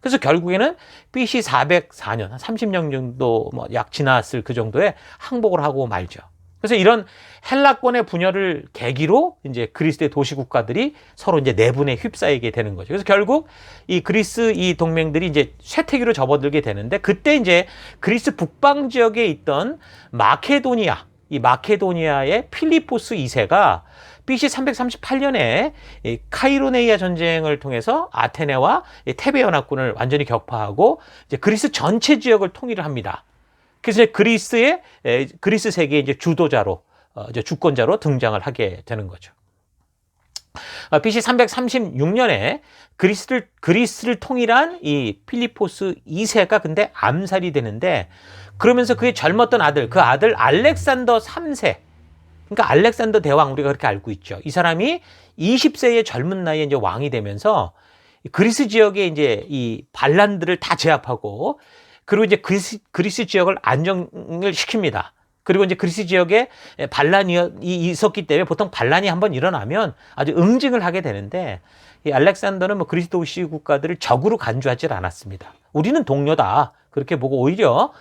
그래서 결국에는 BC 404년, 한 30년 정도 약 지났을 그 정도에 항복을 하고 말죠. 그래서 이런 헬라권의 분열을 계기로 이제 그리스의 도시 국가들이 서로 이제 내분에 휩싸이게 되는 거죠. 그래서 결국 이 그리스 이 동맹들이 이제 쇠퇴기로 접어들게 되는데, 그때 이제 그리스 북방 지역에 있던 이 마케도니아의 필리포스 2세가 BC 338년에 카이로네이아 전쟁을 통해서 아테네와 테베 연합군을 완전히 격파하고 이제 그리스 전체 지역을 통일을 합니다. 그래서 그리스 세계의 이제 주도자로, 이제 주권자로 등장을 하게 되는 거죠. BC 336년에 그리스를 통일한 이 필리포스 2세가 근데 암살이 되는데, 그러면서 그의 젊었던 그 아들 알렉산더 3세, 그러니까 알렉산더 대왕, 우리가 그렇게 알고 있죠. 이 사람이 20세의 젊은 나이에 이제 왕이 되면서 그리스 지역에 이제 이 반란들을 다 제압하고, 그리고 이제 그리스 지역을 안정을 시킵니다. 그리고 이제 그리스 지역에 반란이 있었기 때문에 보통 반란이 한번 일어나면 아주 응징을 하게 되는데, 이 알렉산더는 뭐 그리스 도시 국가들을 적으로 간주하지 않았습니다. 우리는 동료다, 그렇게 보고 오히려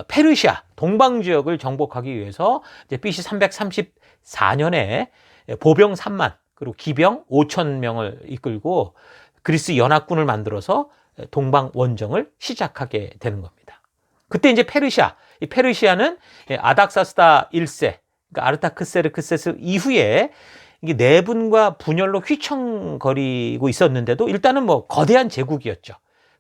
페르시아 동방 지역을 정복하기 위해서 이제 BC 334년에 보병 3만 그리고 기병 5천 명을 이끌고 그리스 연합군을 만들어서 동방 원정을 시작하게 되는 겁니다. 그때 이제 이 페르시아는 아닥사스다 1세, 그러니까 아르타크세르크세스 이후에 이게 내분과 분열로 휘청거리고 있었는데도 일단은 뭐 거대한 제국이었죠.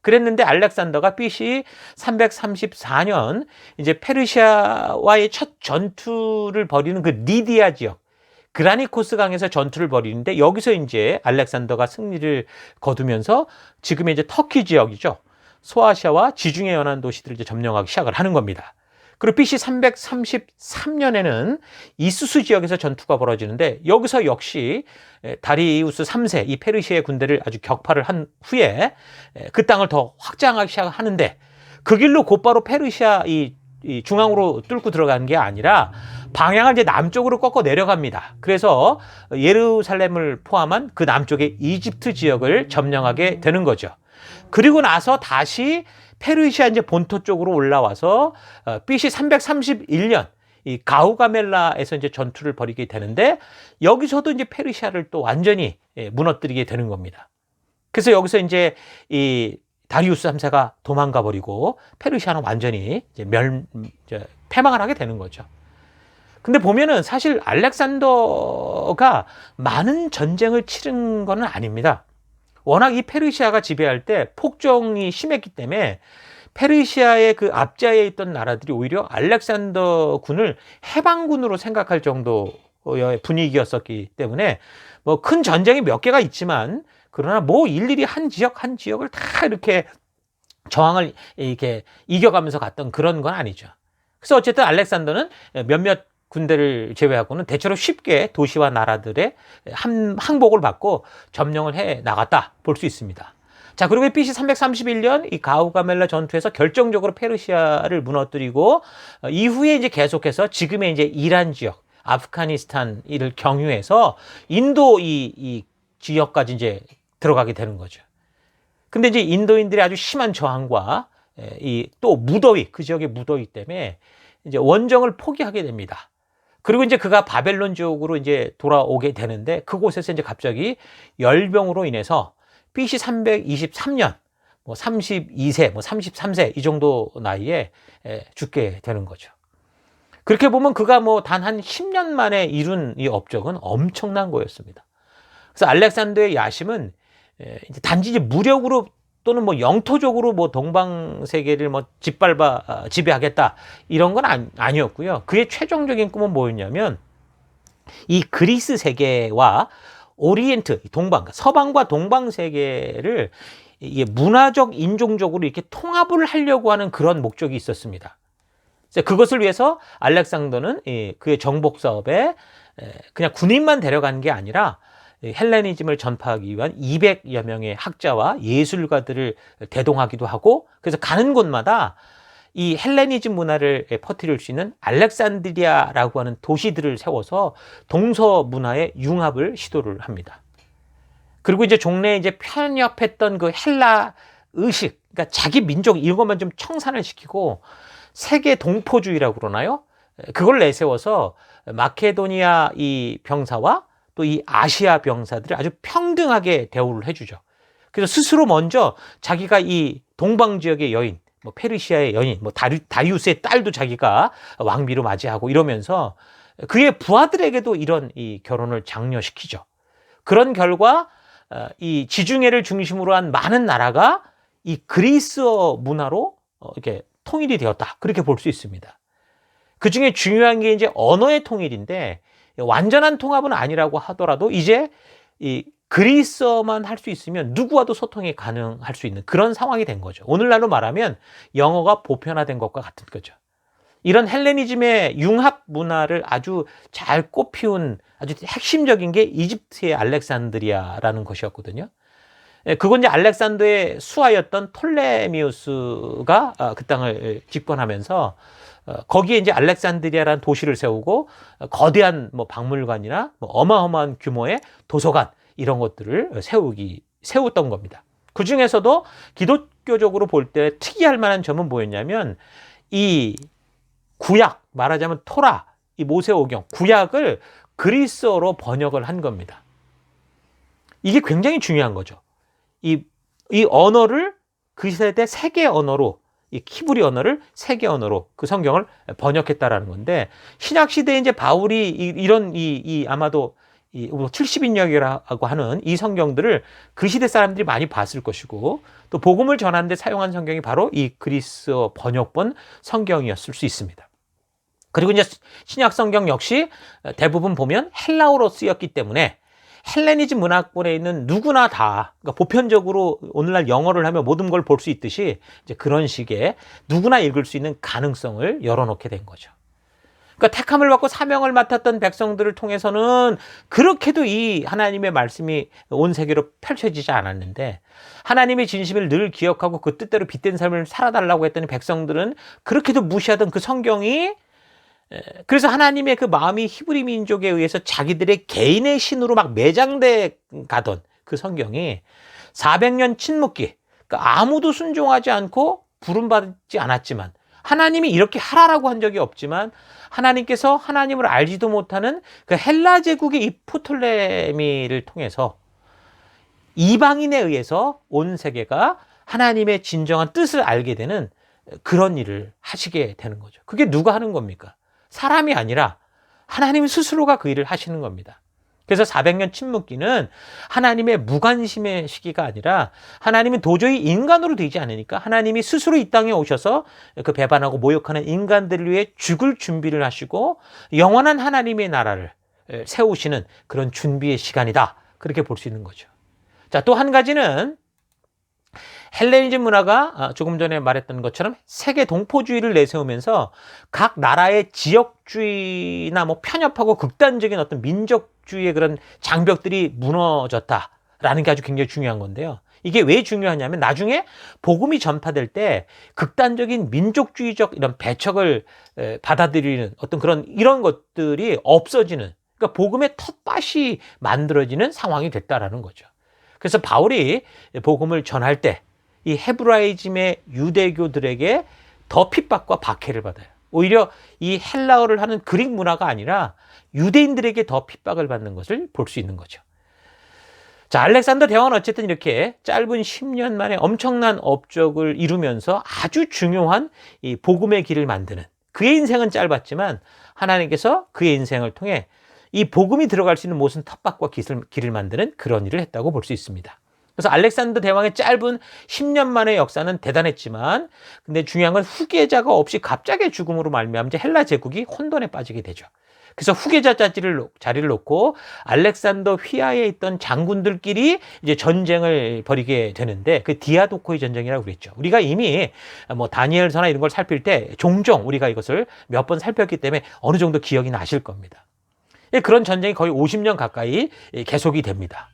그랬는데 알렉산더가 BC 334년 이제 페르시아와의 첫 전투를 벌이는 그 리디아 지역, 그라니코스 강에서 전투를 벌이는데, 여기서 이제 알렉산더가 승리를 거두면서 지금의 이제 터키 지역이죠, 소아시아와 지중해 연안 도시들을 이제 점령하기 시작을 하는 겁니다. 그리고 BC 333년에는 이수스 지역에서 전투가 벌어지는데, 여기서 역시 다리우스 3세 이 페르시아의 군대를 아주 격파를 한 후에 그 땅을 더 확장하기 시작하는데, 그 길로 곧바로 페르시아 이 중앙으로 뚫고 들어가는 게 아니라 방향을 이제 남쪽으로 꺾어 내려갑니다. 그래서 예루살렘을 포함한 그 남쪽의 이집트 지역을 점령하게 되는 거죠. 그리고 나서 다시 페르시아 이제 본토 쪽으로 올라와서 BC 331년 이 가우가멜라에서 이제 전투를 벌이게 되는데, 여기서도 이제 페르시아를 또 완전히 무너뜨리게 되는 겁니다. 그래서 여기서 이제 이 다리우스 3세가 도망가 버리고 페르시아는 완전히 이제 패망을 하게 되는 거죠. 근데 보면은 사실 알렉산더가 많은 전쟁을 치른 건 아닙니다. 워낙 이 페르시아가 지배할 때 폭정이 심했기 때문에 페르시아의 그 앞자에 있던 나라들이 오히려 알렉산더 군을 해방군으로 생각할 정도의 분위기였었기 때문에 뭐 큰 전쟁이 몇 개가 있지만, 그러나 뭐 일일이 한 지역을 다 이렇게 저항을 이렇게 이겨가면서 갔던 그런 건 아니죠. 그래서 어쨌든 알렉산더는 몇몇 군대를 제외하고는 대체로 쉽게 도시와 나라들의 항복을 받고 점령을 해 나갔다 볼 수 있습니다. 자, 그리고 BC 331년 이 가우가멜라 전투에서 결정적으로 페르시아를 무너뜨리고, 이후에 이제 계속해서 지금의 이제 이란 지역, 아프가니스탄을 경유해서 인도 이 지역까지 이제 들어가게 되는 거죠. 근데 이제 인도인들의 아주 심한 저항과 이 또 무더위, 그 지역의 무더위 때문에 이제 원정을 포기하게 됩니다. 그리고 이제 그가 바벨론 지역으로 이제 돌아오게 되는데, 그곳에서 이제 갑자기 열병으로 인해서 BC 323년, 뭐 32세, 뭐 33세 이 정도 나이에 죽게 되는 거죠. 그렇게 보면 그가 뭐 단 한 10년 만에 이룬 이 업적은 엄청난 거였습니다. 그래서 알렉산더의 야심은 이제 단지 이제 무력으로 또는 뭐 영토적으로 뭐 동방 세계를 뭐 짓밟아 지배하겠다 이런 건 아니었고요. 그의 최종적인 꿈은 뭐였냐면 이 그리스 세계와 오리엔트 동방 서방과 동방 세계를 이게 문화적 인종적으로 이렇게 통합을 하려고 하는 그런 목적이 있었습니다. 그것을 위해서 알렉산더는 그의 정복 사업에 그냥 군인만 데려간 게 아니라 헬레니즘을 전파하기 위한 200여 명의 학자와 예술가들을 대동하기도 하고, 그래서 가는 곳마다 이 헬레니즘 문화를 퍼뜨릴 수 있는 알렉산드리아라고 하는 도시들을 세워서 동서 문화의 융합을 시도를 합니다. 그리고 이제 종래에 이제 편협했던 그 헬라 의식, 그러니까 자기 민족 이것만 좀 청산을 시키고 세계 동포주의라고 그러나요? 그걸 내세워서 마케도니아 이 병사와 또 이 아시아 병사들을 아주 평등하게 대우를 해주죠. 그래서 스스로 먼저 자기가 이 동방 지역의 여인, 뭐 페르시아의 여인, 뭐 다리우스의 딸도 자기가 왕비로 맞이하고 이러면서 그의 부하들에게도 이런 이 결혼을 장려시키죠. 그런 결과 이 지중해를 중심으로 한 많은 나라가 이 그리스어 문화로 이렇게 통일이 되었다. 그렇게 볼 수 있습니다. 그 중에 중요한 게 이제 언어의 통일인데 완전한 통합은 아니라고 하더라도 이제 이 그리스어만 할 수 있으면 누구와도 소통이 가능할 수 있는 그런 상황이 된 거죠. 오늘날로 말하면 영어가 보편화된 것과 같은 거죠. 이런 헬레니즘의 융합 문화를 아주 잘 꽃피운 아주 핵심적인 게 이집트의 알렉산드리아라는 것이었거든요. 그건 이제 알렉산더의 수하였던 톨레미우스가 그 땅을 집권하면서 거기에 이제 알렉산드리아라는 도시를 세우고 거대한 뭐 박물관이나 뭐 어마어마한 규모의 도서관 이런 것들을 세웠던 겁니다. 그 중에서도 기독교적으로 볼 때 특이할 만한 점은 뭐였냐면 이 구약, 말하자면 토라, 이 모세오경, 구약을 그리스어로 번역을 한 겁니다. 이게 굉장히 중요한 거죠. 이 언어를 그 세대 세계 언어로, 이 히브리 언어를 세계 언어로 그 성경을 번역했다라는 건데, 신약 시대에 이제 바울이 이런 아마도 70인역이라고 하는 이 성경들을 그 시대 사람들이 많이 봤을 것이고, 또 복음을 전하는 데 사용한 성경이 바로 이 그리스어 번역본 성경이었을 수 있습니다. 그리고 이제 신약 성경 역시 대부분 보면 헬라어로 쓰였기 때문에 헬레니즘 문화권에 있는 누구나 다, 그러니까 보편적으로 오늘날 영어를 하면 모든 걸 볼 수 있듯이 이제 그런 식의 누구나 읽을 수 있는 가능성을 열어놓게 된 거죠. 그러니까 택함을 받고 사명을 맡았던 백성들을 통해서는 그렇게도 이 하나님의 말씀이 온 세계로 펼쳐지지 않았는데, 하나님의 진심을 늘 기억하고 그 뜻대로 빗된 삶을 살아달라고 했던 백성들은 그렇게도 무시하던 그 성경이, 그래서 하나님의 그 마음이 히브리 민족에 의해서 자기들의 개인의 신으로 막 매장돼 가던 그 성경이 400년 침묵기, 그러니까 아무도 순종하지 않고 부름받지 않았지만, 하나님이 이렇게 하라라고 한 적이 없지만 하나님께서 하나님을 알지도 못하는 그 헬라 제국의 이 프톨레미를 통해서 이방인에 의해서 온 세계가 하나님의 진정한 뜻을 알게 되는 그런 일을 하시게 되는 거죠. 그게 누가 하는 겁니까? 사람이 아니라 하나님 스스로가 그 일을 하시는 겁니다. 그래서 400년 침묵기는 하나님의 무관심의 시기가 아니라, 하나님은 도저히 인간으로 되지 않으니까 하나님이 스스로 이 땅에 오셔서 그 배반하고 모욕하는 인간들을 위해 죽을 준비를 하시고 영원한 하나님의 나라를 세우시는 그런 준비의 시간이다. 그렇게 볼 수 있는 거죠. 자, 또 한 가지는 헬레니즘 문화가 조금 전에 말했던 것처럼 세계 동포주의를 내세우면서 각 나라의 지역주의나 뭐 편협하고 극단적인 어떤 민족주의의 그런 장벽들이 무너졌다라는 게 아주 굉장히 중요한 건데요. 이게 왜 중요하냐면 나중에 복음이 전파될 때 극단적인 민족주의적 이런 배척을 받아들이는 어떤 이런 것들이 없어지는, 그러니까 복음의 텃밭이 만들어지는 상황이 됐다라는 거죠. 그래서 바울이 복음을 전할 때 이 헤브라이즘의 유대교들에게 더 핍박과 박해를 받아요. 오히려 이 헬라어를 하는 그릭 문화가 아니라 유대인들에게 더 핍박을 받는 것을 볼 수 있는 거죠. 자, 알렉산더 대왕은 어쨌든 이렇게 짧은 10년 만에 엄청난 업적을 이루면서 아주 중요한 이 복음의 길을 만드는, 그의 인생은 짧았지만 하나님께서 그의 인생을 통해 이 복음이 들어갈 수 있는 모든 텃밭과 길을 만드는 그런 일을 했다고 볼 수 있습니다. 그래서 알렉산더 대왕의 짧은 10년 만의 역사는 대단했지만 근데 중요한 건 후계자가 없이 갑자기 죽음으로 말미암아 헬라 제국이 혼돈에 빠지게 되죠. 그래서 후계자 자리를 놓고 알렉산더 휘하에 있던 장군들끼리 이제 전쟁을 벌이게 되는데 그 디아도코의 전쟁이라고 그랬죠. 우리가 이미 뭐 다니엘서나 이런 걸 살필 때 종종 우리가 이것을 몇 번 살폈기 때문에 어느 정도 기억이 나실 겁니다. 그런 전쟁이 거의 50년 가까이 계속이 됩니다.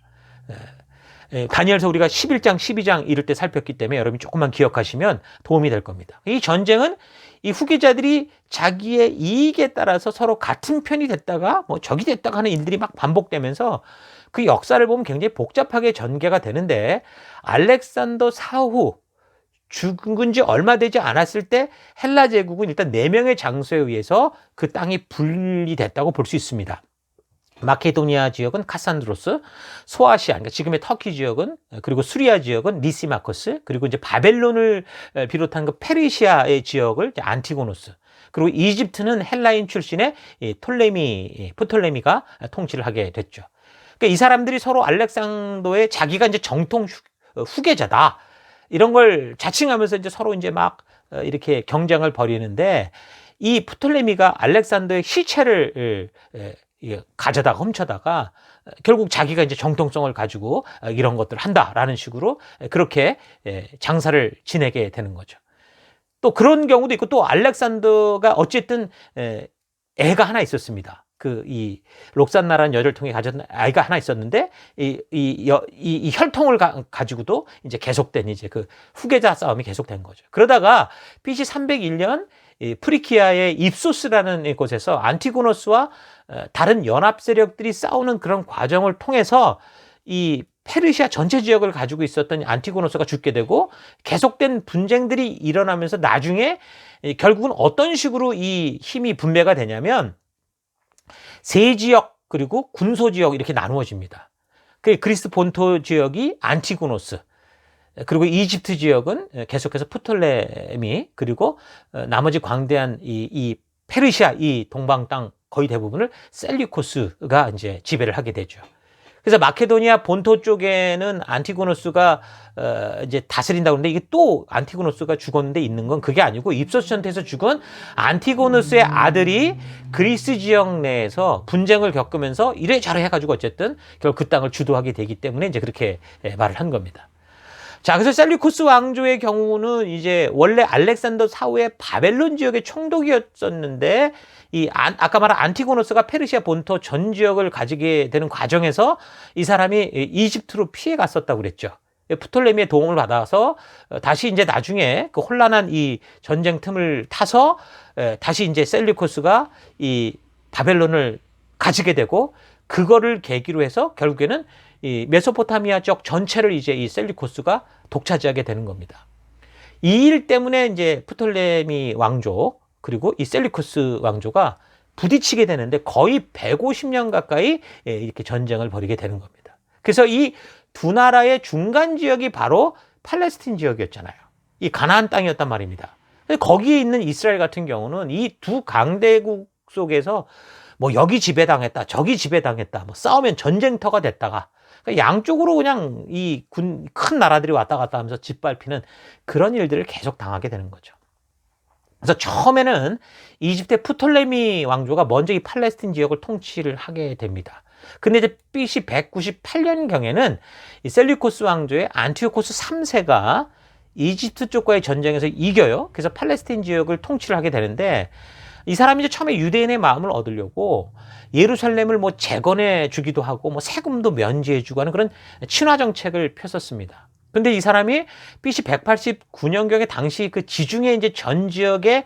다니엘서 우리가 11장, 12장 이럴 때 살폈기 때문에 여러분이 조금만 기억하시면 도움이 될 겁니다. 이 전쟁은 이 후계자들이 자기의 이익에 따라서 서로 같은 편이 됐다가 뭐 적이 됐다가 하는 일들이 막 반복되면서 그 역사를 보면 굉장히 복잡하게 전개가 되는데 알렉산더 사후 죽은 지 얼마 되지 않았을 때 헬라 제국은 일단 4명의 장수에 의해서 그 땅이 분리됐다고 볼 수 있습니다. 마케도니아 지역은 카산드로스, 소아시아, 그러니까 지금의 터키 지역은, 그리고 수리아 지역은 리시마커스, 그리고 이제 바벨론을 비롯한 그 페르시아의 지역을 안티고노스, 그리고 이집트는 헬라인 출신의 프톨레미가 통치를 하게 됐죠. 그러니까 이 사람들이 서로 알렉산더의 자기가 이제 정통 후계자다. 이런 걸 자칭하면서 이제 서로 이제 막 이렇게 경쟁을 벌이는데 이 프톨레미가 알렉산더의 시체를 가져다가 훔쳐다가 결국 자기가 이제 정통성을 가지고 이런 것들을 한다라는 식으로 그렇게 장사를 지내게 되는 거죠. 또 그런 경우도 있고 또 알렉산더가 어쨌든 애가 하나 있었습니다. 이 록산나라는 여자를 통해 가졌던 아이가 하나 있었는데 이 혈통을 가지고도 이제 계속된 이제 그 후계자 싸움이 계속된 거죠. 그러다가 BC 301년 프리키아의 입소스라는 곳에서 안티고노스와 다른 연합 세력들이 싸우는 그런 과정을 통해서 이 페르시아 전체 지역을 가지고 있었던 안티고노스가 죽게 되고 계속된 분쟁들이 일어나면서 나중에 결국은 어떤 식으로 이 힘이 분배가 되냐면 세지역 그리고 군소지역 이렇게 나누어집니다. 그리스 본토 지역이 안티고노스, 그리고 이집트 지역은 계속해서 프톨레미, 그리고 나머지 광대한 이 페르시아 이 동방 땅 거의 대부분을 셀류코스가 이제 지배를 하게 되죠. 그래서 마케도니아 본토 쪽에는 안티고노스가 이제 다스린다고 하는데 이게 또 안티고노스가 죽었는데 있는 건 그게 아니고 입소스 전투에서 죽은 안티고노스의 아들이 그리스 지역 내에서 분쟁을 겪으면서 이래저래 해가지고 어쨌든 결국 그 땅을 주도하게 되기 때문에 이제 그렇게 말을 한 겁니다. 자, 그래서 셀류쿠스 왕조의 경우는 이제 원래 알렉산더 사후의 바벨론 지역의 총독이었었는데 아까 말한 안티고노스가 페르시아 본토 전 지역을 가지게 되는 과정에서 이 사람이 이집트로 피해 갔었다고 그랬죠. 프톨레미의 도움을 받아서 다시 이제 나중에 그 혼란한 이 전쟁 틈을 타서 다시 이제 셀류쿠스가 이 바벨론을 가지게 되고 그거를 계기로 해서 결국에는 이 메소포타미아 쪽 전체를 이제 이 셀류코스가 독차지하게 되는 겁니다. 이 일 때문에 이제 프톨레미 왕조 그리고 이 셀류코스 왕조가 부딪히게 되는데 거의 150년 가까이 이렇게 전쟁을 벌이게 되는 겁니다. 그래서 이 두 나라의 중간 지역이 바로 팔레스틴 지역이었잖아요. 이 가나안 땅이었단 말입니다. 거기에 있는 이스라엘 같은 경우는 이 두 강대국 속에서 뭐 여기 지배당했다, 저기 지배당했다, 뭐 싸우면 전쟁터가 됐다가 그러니까 양쪽으로 그냥 이 큰 나라들이 왔다 갔다 하면서 짓밟히는 그런 일들을 계속 당하게 되는 거죠. 그래서 처음에는 이집트의 프톨레미 왕조가 먼저 이 팔레스틴 지역을 통치를 하게 됩니다. 근데 이제 BC 198년경에는 이 셀류코스 왕조의 안티오코스 3세가 이집트 쪽과의 전쟁에서 이겨요. 그래서 팔레스틴 지역을 통치를 하게 되는데 이 사람이 이제 처음에 유대인의 마음을 얻으려고 예루살렘을 뭐 재건해 주기도 하고 뭐 세금도 면제해 주고 하는 그런 친화 정책을 폈었습니다. 근데 이 사람이 BC 189년경에 당시 그 지중해 이제 전 지역에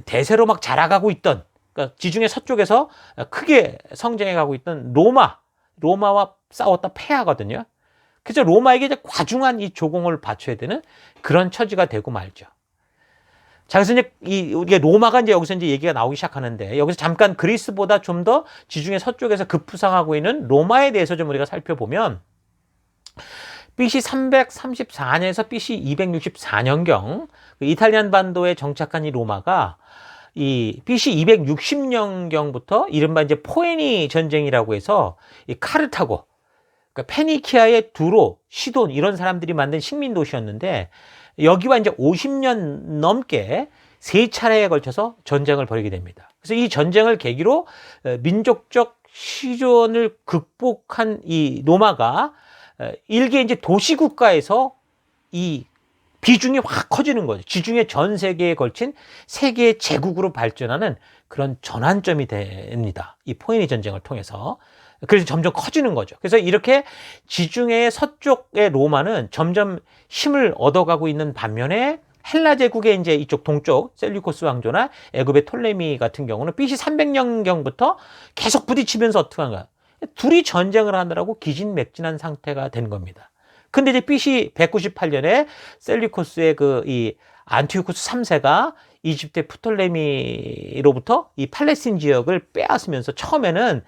대세로 막 자라가고 있던 그러니까 지중해 서쪽에서 크게 성장해 가고 있던 로마와 싸웠다 패하거든요. 그래서 로마에게 이제 과중한 이 조공을 바쳐야 되는 그런 처지가 되고 말죠. 자, 그래서 이제 우리가 로마가 이제 여기서 이제 얘기가 나오기 시작하는데 여기서 잠깐 그리스보다 좀 더 지중해 서쪽에서 급부상하고 있는 로마에 대해서 좀 우리가 살펴보면 BC 334년에서 BC 264년경 이탈리안 반도에 정착한 이 로마가 이 BC 260년경부터 이른바 이제 포에니 전쟁이라고 해서 이 칼을 타고, 그러니까 페니키아의 두로, 시돈 이런 사람들이 만든 식민 도시였는데, 여기와 이제 50년 넘게 세 차례에 걸쳐서 전쟁을 벌이게 됩니다. 그래서 이 전쟁을 계기로 민족적 시련을 극복한 이 로마가 일개 이제 도시국가에서 이 비중이 확 커지는 거죠. 지중해 전 세계에 걸친 세계의 제국으로 발전하는 그런 전환점이 됩니다. 이 포에니 전쟁을 통해서. 그래서 점점 커지는 거죠. 그래서 이렇게 지중해의 서쪽의 로마는 점점 힘을 얻어가고 있는 반면에 헬라 제국의 이제 이쪽 동쪽 셀류코스 왕조나 애굽의 톨레미 같은 경우는 BC 300년경부터 계속 부딪히면서 어떻게 한가? 둘이 전쟁을 하느라고 기진맥진한 상태가 된 겁니다. 근데 이제 BC 198년에 셀류코스의 이 안티오코스 3세가 이집트의 프톨레미로부터 이 팔레스틴 지역을 빼앗으면서 처음에는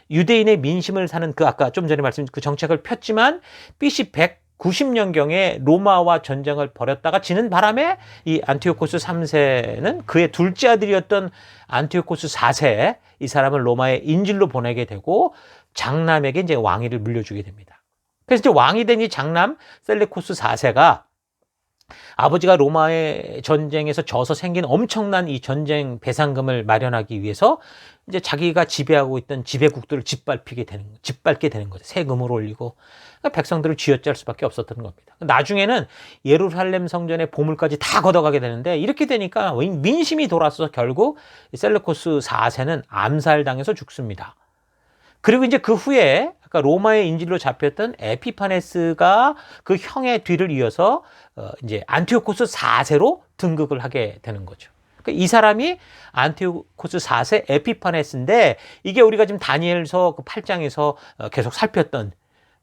유대인의 민심을 사는 그 아까 좀 전에 말씀드린 그 정책을 폈지만 BC 190년경에 로마와 전쟁을 벌였다가 지는 바람에 이 안티오코스 3세는 그의 둘째 아들이었던 안티오코스 4세 이 사람을 로마의 인질로 보내게 되고 장남에게 이제 왕위를 물려주게 됩니다. 그래서 이제 왕이 된 이 장남 셀레코스 4세가 아버지가 로마의 전쟁에서 져서 생긴 엄청난 이 전쟁 배상금을 마련하기 위해서 이제 자기가 지배하고 있던 지배국들을 짓밟게 되는 거죠. 세금을 올리고 그러니까 백성들을 쥐어짤 수밖에 없었던 겁니다. 나중에는 예루살렘 성전의 보물까지 다 걷어가게 되는데 이렇게 되니까 민심이 돌아서서 결국 셀레코스 4세는 암살당해서 죽습니다. 그리고 이제 그 후에 아까 로마의 인질로 잡혔던 에피파네스가 그 형의 뒤를 이어서 이제 안티오코스 4세로 등극을 하게 되는 거죠. 그러니까 이 사람이 안티오코스 4세 에피파네스인데 이게 우리가 지금 다니엘서 그 8장에서 계속 살폈던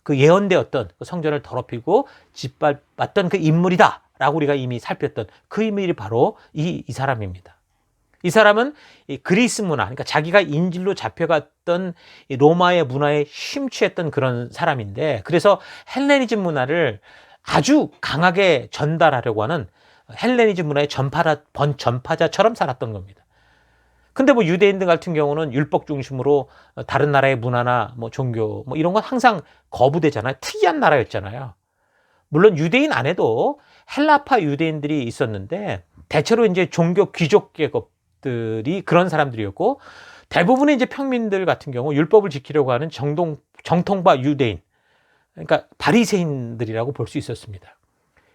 그 예언되었던 그 성전을 더럽히고 짓밟았던 그 인물이다라고 우리가 이미 살폈던 그 인물이 바로 이 사람입니다. 이 사람은 이 그리스 문화, 그러니까 자기가 인질로 잡혀갔던 이 로마의 문화에 심취했던 그런 사람인데, 그래서 헬레니즘 문화를 아주 강하게 전달하려고 하는 헬레니즘 문화의 전파자처럼 살았던 겁니다. 근데 뭐 유대인들 같은 경우는 율법 중심으로 다른 나라의 문화나 뭐 종교 뭐 이런 건 항상 거부되잖아요. 특이한 나라였잖아요. 물론 유대인 안에도 헬라파 유대인들이 있었는데 대체로 이제 종교 귀족 계급들이 그런 사람들이었고 대부분의 이제 평민들 같은 경우 율법을 지키려고 하는 정통파 유대인, 그러니까 바리새인들이라고 볼 수 있었습니다.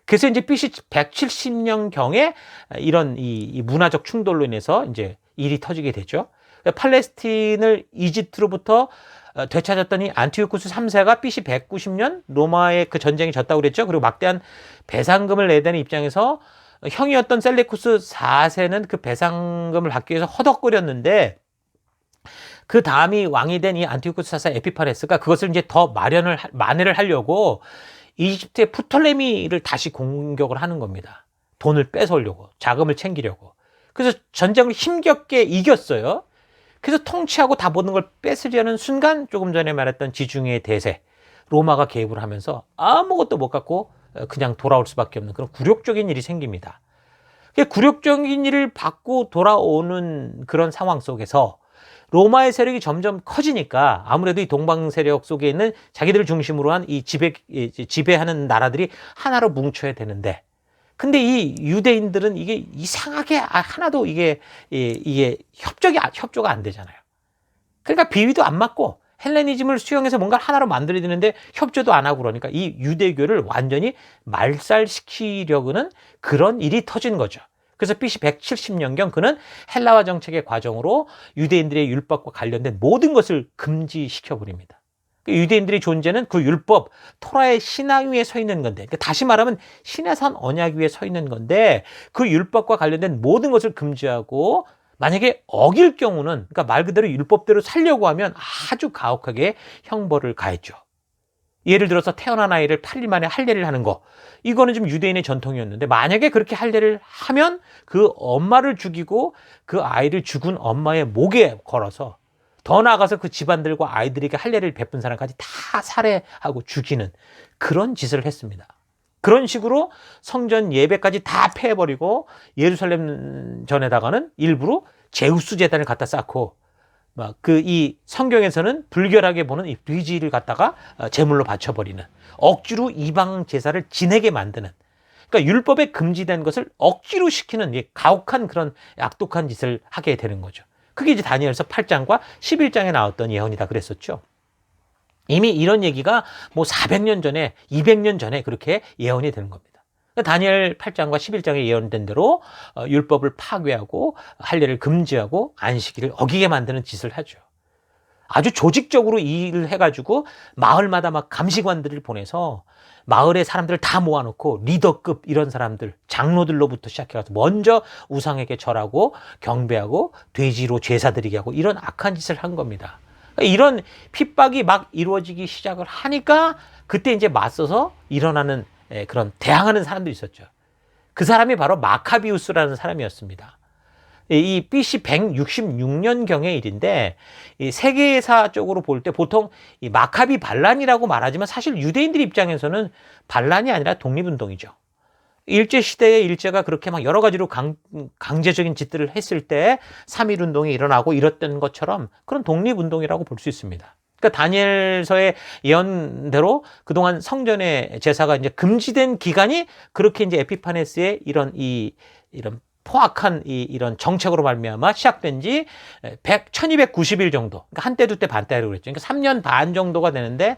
그래서 이제 BC 170년경에 이런 이 문화적 충돌로 인해서 이제 일이 터지게 되죠. 팔레스틴을 이집트로부터 되찾았더니 안티오코스 3세가 BC 190년 로마의 그 전쟁이 졌다고 그랬죠. 그리고 막대한 배상금을 내야 되는 입장에서 형이었던 셀레쿠스 4세는 그 배상금을 받기 위해서 허덕거렸는데 그 다음이 왕이 된 이 안티오코스 4세 에피파네스가 그것을 이제 더 만회를 하려고 이집트의 프톨레미를 다시 공격을 하는 겁니다. 돈을 뺏어오려고, 자금을 챙기려고. 그래서 전쟁을 힘겹게 이겼어요. 그래서 통치하고 다 모든 걸 뺏으려는 순간 조금 전에 말했던 지중해 대세, 로마가 개입을 하면서 아무것도 못 갖고 그냥 돌아올 수밖에 없는 그런 굴욕적인 일이 생깁니다. 굴욕적인 일을 받고 돌아오는 그런 상황 속에서 로마의 세력이 점점 커지니까 아무래도 이 동방 세력 속에 있는 자기들을 중심으로 한 이 지배하는 나라들이 하나로 뭉쳐야 되는데, 근데 이 유대인들은 이게 이상하게 하나도 이게 협조가 안 되잖아요. 그러니까 비위도 안 맞고 헬레니즘을 수용해서 뭔가 하나로 만들어야 되는데 협조도 안 하고 그러니까 이 유대교를 완전히 말살시키려고는 그런 일이 터진 거죠. 그래서 BC 170년경 그는 헬라화 정책의 과정으로 유대인들의 율법과 관련된 모든 것을 금지시켜버립니다. 유대인들의 존재는 그 율법, 토라의 신앙 위에 서 있는 건데, 그러니까 다시 말하면 신의 산 언약 위에 서 있는 건데 그 율법과 관련된 모든 것을 금지하고 만약에 어길 경우는, 그러니까 말 그대로 율법대로 살려고 하면 아주 가혹하게 형벌을 가했죠. 예를 들어서 태어난 아이를 8일 만에 할례를 하는 거, 이거는 좀 유대인의 전통이었는데 만약에 그렇게 할례를 하면 그 엄마를 죽이고 그 아이를 죽은 엄마의 목에 걸어서, 더 나아가서 그 집안들과 아이들에게 할례를 베푼 사람까지 다 살해하고 죽이는 그런 짓을 했습니다. 그런 식으로 성전 예배까지 다 패해버리고 예루살렘 전에다가는 일부러 제우스 제단을 갖다 쌓고 막 이 성경에서는 불결하게 보는 이 돼지를 갖다가 제물로 바쳐버리는 억지로 이방 제사를 지내게 만드는, 그러니까 율법에 금지된 것을 억지로 시키는 가혹한 그런 악독한 짓을 하게 되는 거죠. 그게 이제 다니엘서 8장과 11장에 나왔던 예언이다 그랬었죠. 이미 이런 얘기가 뭐 400년 전에 200년 전에 그렇게 예언이 되는 겁니다. 다니엘 8장과 11장에 예언된 대로 율법을 파괴하고 할례를 금지하고 안식일을 어기게 만드는 짓을 하죠. 아주 조직적으로 이 일을 해가지고 마을마다 막 감시관들을 보내서 마을의 사람들을 다 모아놓고 리더급 이런 사람들, 장로들로부터 시작해서 먼저 우상에게 절하고 경배하고 돼지로 제사드리게 하고 이런 악한 짓을 한 겁니다. 이런 핍박이 막 이루어지기 시작을 하니까 그때 이제 맞서서 일어나는 그런 대항하는 사람들이 있었죠. 그 사람이 바로 마카비우스라는 사람이었습니다. 이 BC 166년경의 일인데, 이 세계사적으로 볼 때 보통 이 마카비 반란이라고 말하지만 사실 유대인들 입장에서는 반란이 아니라 독립운동이죠. 일제시대의 일제가 그렇게 막 여러 가지로 강제적인 짓들을 했을 때 3.1운동이 일어나고 이랬던 것처럼 그런 독립운동이라고 볼 수 있습니다. 그러니까 다니엘서의 예언대로 그동안 성전의 제사가 이제 금지된 기간이 그렇게 이제 에피파네스의 이런 포악한 이런 정책으로 말미암아 시작된 지 1290일 정도. 그러니까 한때 두때 반때라고 그랬죠. 그러니까 3년 반 정도가 되는데,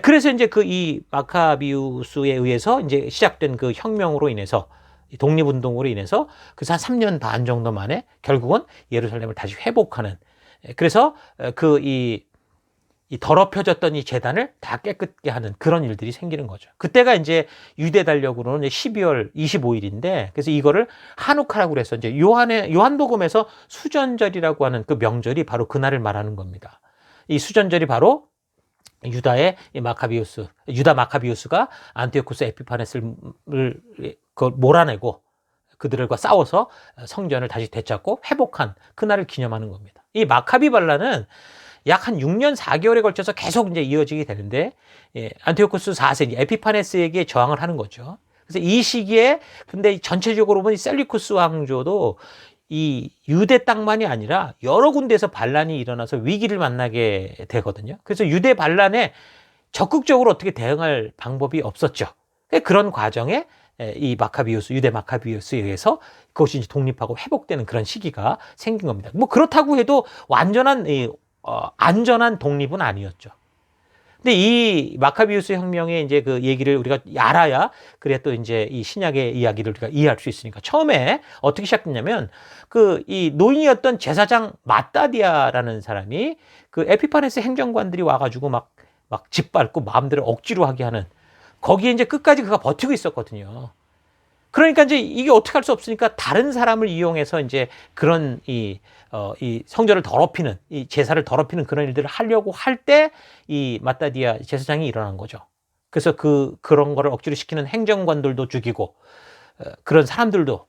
그래서 이제 이 마카비우스에 의해서 이제 시작된 그 혁명으로 인해서, 독립운동으로 인해서 그래서 한 3년 반 정도 만에 결국은 예루살렘을 다시 회복하는, 그래서 이 더럽혀졌던 이 제단을 다 깨끗게 하는 그런 일들이 생기는 거죠. 그때가 이제 유대 달력으로는 12월 25일인데, 그래서 이거를 하누카라고 그래서 이제 요한복음에서 수전절이라고 하는 그 명절이 바로 그날을 말하는 겁니다. 이 수전절이 바로 유다 마카비우스가 안티오쿠스 에피파네스를 몰아내고 그들과 싸워서 성전을 다시 되찾고 회복한 그날을 기념하는 겁니다. 이 마카비 반란은 약 한 6년 4개월에 걸쳐서 계속 이제 이어지게 되는데, 안티오쿠스 4세 에피파네스에게 저항을 하는 거죠. 그래서 이 시기에 근데 전체적으로 보면 셀리쿠스 왕조도 이 유대 땅만이 아니라 여러 군데에서 반란이 일어나서 위기를 만나게 되거든요. 그래서 유대 반란에 적극적으로 어떻게 대응할 방법이 없었죠. 그런 과정에 이 유대 마카비우스에 의해서 그것이 이제 독립하고 회복되는 그런 시기가 생긴 겁니다. 뭐 그렇다고 해도 완전한 안전한 독립은 아니었죠. 근데 이 마카비우스 혁명의 이제 그 얘기를 우리가 알아야 그래 또 이제 이 신약의 이야기를 우리가 이해할 수 있으니까, 처음에 어떻게 시작됐냐면 이 노인이었던 제사장 마따디아라는 사람이 그 에피파네스 행정관들이 와가지고 막 짓밟고 마음대로 억지로 하게 하는, 거기에 이제 끝까지 그가 버티고 있었거든요. 그러니까 이제 이게 어떻게 할 수 없으니까 다른 사람을 이용해서 이제 그런 이 성전을 더럽히는, 이 제사를 더럽히는 그런 일들을 하려고 할 때 이 마따디아 제사장이 일어난 거죠. 그래서 그런 거를 억지로 시키는 행정관들도 죽이고, 그런 사람들도,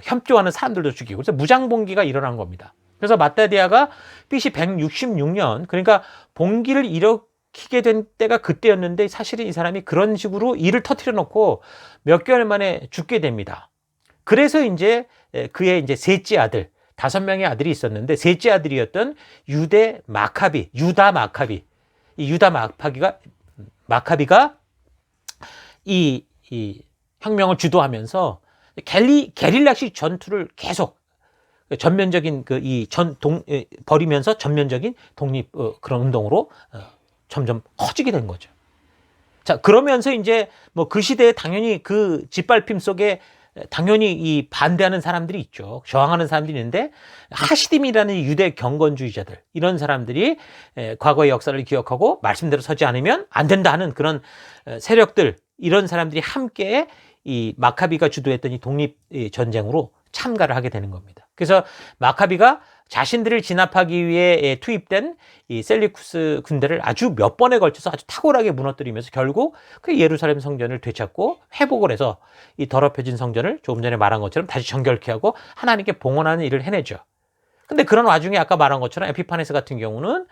협조하는 사람들도 죽이고, 그래서 무장봉기가 일어난 겁니다. 그래서 마따디아가 BC 166년, 그러니까 봉기를 일으키게 된 때가 그때였는데, 사실은 이 사람이 그런 식으로 일을 터뜨려 놓고 몇 개월 만에 죽게 됩니다. 그래서 이제 그의 이제 셋째 아들, 5명의 아들이 있었는데, 셋째 아들이었던 유다 마카비, 이 유다 마카비가 이 혁명을 주도하면서 게릴라식 전투를 계속 전면적인 벌이면서 전면적인 독립 그런 운동으로 점점 커지게 된 거죠. 자, 그러면서 이제 뭐 그 시대에 당연히 그 짓밟힘 속에 당연히 이 반대하는 사람들이 있죠. 저항하는 사람들이 있는데, 하시딤이라는 유대 경건주의자들, 이런 사람들이 과거의 역사를 기억하고 말씀대로 서지 않으면 안 된다 하는 그런 세력들, 이런 사람들이 함께 이 마카비가 주도했던 이 독립 전쟁으로 참가를 하게 되는 겁니다. 그래서 마카비가 자신들을 진압하기 위해 투입된 이 셀리쿠스 군대를 아주 몇 번에 걸쳐서 아주 탁월하게 무너뜨리면서 결국 그 예루살렘 성전을 되찾고 회복을 해서 이 더럽혀진 성전을 조금 전에 말한 것처럼 다시 정결케 하고 하나님께 봉헌하는 일을 해내죠. 근데 그런 와중에 아까 말한 것처럼 에피파네스 같은 경우는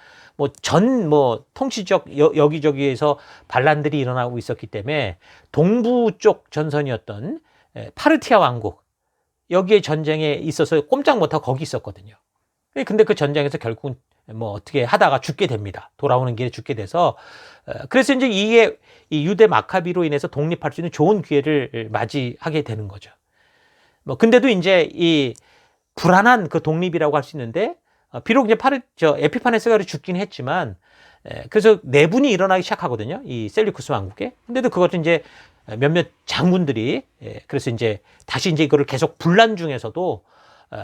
통치적 여기저기에서 반란들이 일어나고 있었기 때문에 동부 쪽 전선이었던 파르티아 왕국, 여기에 전쟁에 있어서 꼼짝 못하고 거기 있었거든요. 근데 그 전쟁에서 결국은 뭐 어떻게 하다가 죽게 됩니다. 돌아오는 길에 죽게 돼서 그래서 이제 이게 이 유대 마카비로 인해서 독립할 수 있는 좋은 기회를 맞이하게 되는 거죠. 뭐 근데도 이제 이 불안한 그 독립이라고 할 수 있는데 비록 이제 에피파네스가 죽긴 했지만 그래서 내분이 일어나기 시작하거든요. 이 셀류쿠스 왕국에. 근데도 그것도 이제 몇몇 장군들이 그래서 이제 다시 이제 이거를 계속 분란 중에서도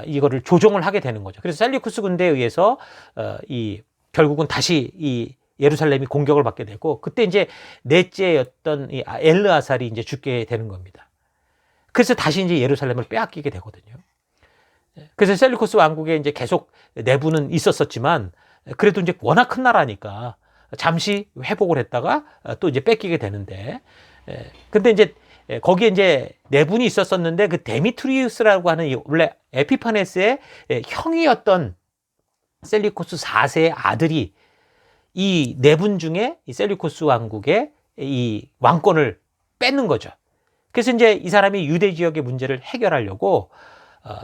이거를 조정을 하게 되는 거죠. 그래서 셀류쿠스 군대에 의해서 이 결국은 다시 이 예루살렘이 공격을 받게 되고 그때 이제 넷째였던 이 엘르아살이 이제 죽게 되는 겁니다. 그래서 다시 이제 예루살렘을 빼앗기게 되거든요. 그래서 셀류쿠스 왕국에 이제 계속 내부는 있었었지만 그래도 이제 워낙 큰 나라니까 잠시 회복을 했다가 또 이제 뺏기게 되는데 근데 이제 거기에 이제 내분이 있었었는데 그 데미트리우스라고 하는 원래 에피파네스의 형이었던 셀류쿠스 4세의 아들이 이 내분 중에 이 셀류쿠스 왕국의 이 왕권을 뺏는 거죠. 그래서 이제 이 사람이 유대 지역의 문제를 해결하려고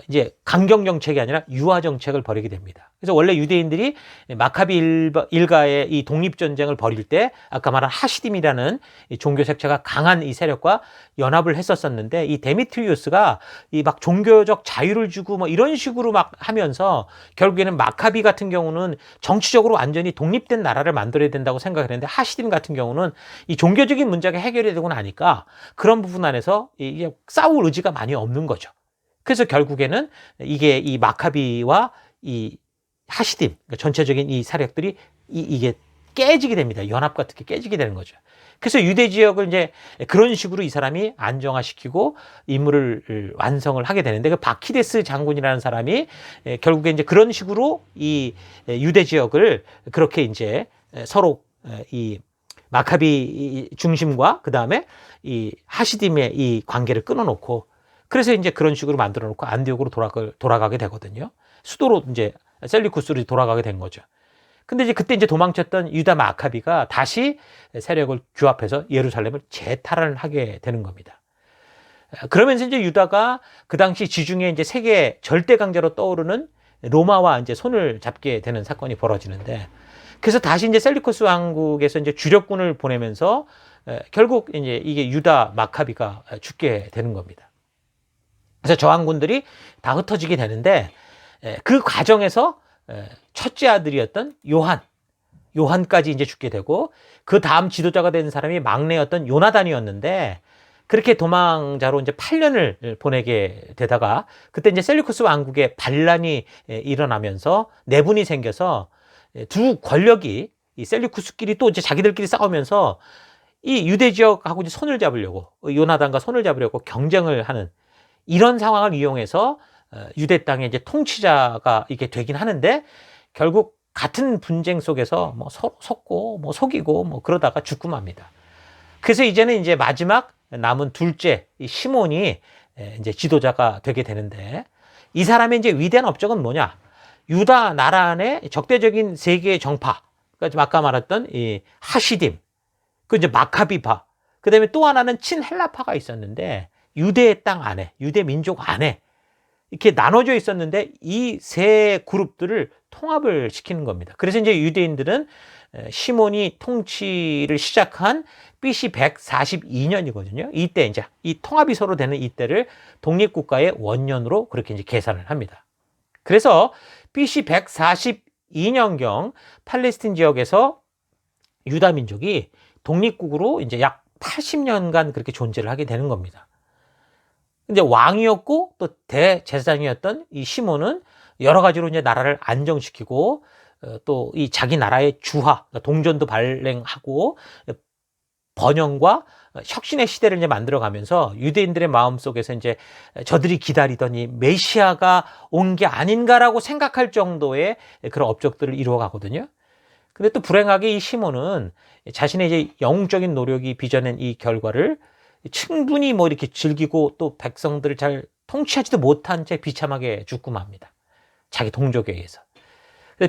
이제 강경 정책이 아니라 유화 정책을 벌이게 됩니다. 그래서 원래 유대인들이 마카비 일가의 이 독립전쟁을 벌일 때 아까 말한 하시딤이라는 종교 색채가 강한 이 세력과 연합을 했었었는데 이 데미트리우스가 이 막 종교적 자유를 주고 뭐 이런 식으로 막 하면서 결국에는 마카비 같은 경우는 정치적으로 완전히 독립된 나라를 만들어야 된다고 생각을 했는데 하시딤 같은 경우는 이 종교적인 문제가 해결이 되고 나니까 그런 부분 안에서 이게 싸울 의지가 많이 없는 거죠. 그래서 결국에는 이게 이 마카비와 이 하시딤, 그러니까 전체적인 이 세력들이 이게 깨지게 됩니다. 연합 같은 게 깨지게 되는 거죠. 그래서 유대 지역을 이제 그런 식으로 이 사람이 안정화시키고 임무를 완성을 하게 되는데 그 바키데스 장군이라는 사람이 결국에 이제 그런 식으로 이 유대 지역을 그렇게 이제 서로 이 마카비 중심과 그 다음에 이 하시딤의 이 관계를 끊어놓고 그래서 이제 그런 식으로 만들어 놓고 안디옥으로 돌아가게 되거든요. 수도로 이제 셀류쿠스로 돌아가게 된 거죠. 근데 이제 그때 이제 도망쳤던 유다 마카비가 다시 세력을 규합해서 예루살렘을 재탈환하게 되는 겁니다. 그러면서 이제 유다가 그 당시 지중해 이제 세계 절대 강자로 떠오르는 로마와 이제 손을 잡게 되는 사건이 벌어지는데 그래서 다시 이제 셀류쿠스 왕국에서 이제 주력군을 보내면서 결국 이제 이게 유다 마카비가 죽게 되는 겁니다. 그래서 저항군들이 다 흩어지게 되는데 그 과정에서 첫째 아들이었던 요한까지 이제 죽게 되고 그 다음 지도자가 된 사람이 막내였던 요나단이었는데 그렇게 도망자로 이제 8년을 보내게 되다가 그때 이제 셀류쿠스 왕국에 반란이 일어나면서 내분이 생겨서 두 권력이 이 셀류쿠스끼리 또 이제 자기들끼리 싸우면서 이 유대 지역하고 이제 손을 잡으려고 요나단과 손을 잡으려고 경쟁을 하는 이런 상황을 이용해서 유대 땅의 이제 통치자가 이게 되긴 하는데 결국 같은 분쟁 속에서 뭐 서로 속고 뭐 속이고 뭐 그러다가 죽고 맙니다. 그래서 이제는 이제 마지막 남은 둘째 이 시몬이 이제 지도자가 되게 되는데 이 사람의 이제 위대한 업적은 뭐냐? 유다 나라 안에 적대적인 세 개의 정파, 그러니까 아까 말했던 이 하시딤, 그 이제 마카비파, 그 다음에 또 하나는 친헬라파가 있었는데. 유대 땅 안에, 유대 민족 안에 이렇게 나눠져 있었는데 이 세 그룹들을 통합을 시키는 겁니다. 그래서 이제 유대인들은 시몬이 통치를 시작한 BC 142년이거든요. 이때 이제 이 통합이 서로 되는 이때를 독립국가의 원년으로 그렇게 이제 계산을 합니다. 그래서 BC 142년경 팔레스틴 지역에서 유다 민족이 독립국으로 이제 약 80년간 그렇게 존재를 하게 되는 겁니다. 이제 왕이었고 또 대제사장이었던 이 시몬은 여러 가지로 이제 나라를 안정시키고 또 이 자기 나라의 주화, 동전도 발행하고 번영과 혁신의 시대를 이제 만들어가면서 유대인들의 마음속에서 이제 저들이 기다리던 이 메시아가 온 게 아닌가라고 생각할 정도의 그런 업적들을 이루어가거든요. 근데 또 불행하게 이 시몬은 자신의 이제 영웅적인 노력이 빚어낸 이 결과를 충분히 뭐 이렇게 즐기고 또 백성들을 잘 통치하지도 못한 채 비참하게 죽고 맙니다. 자기 동족에 의해서.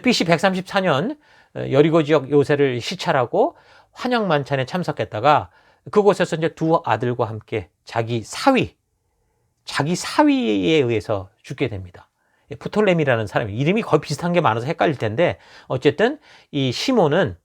BC 134년 여리고 지역 요새를 시찰하고 환영 만찬에 참석했다가 그곳에서 이제 두 아들과 함께 자기 사위에 의해서 죽게 됩니다. 프톨레미라는 사람이 이름이 거의 비슷한 게 많아서 헷갈릴 텐데 어쨌든 이 시몬은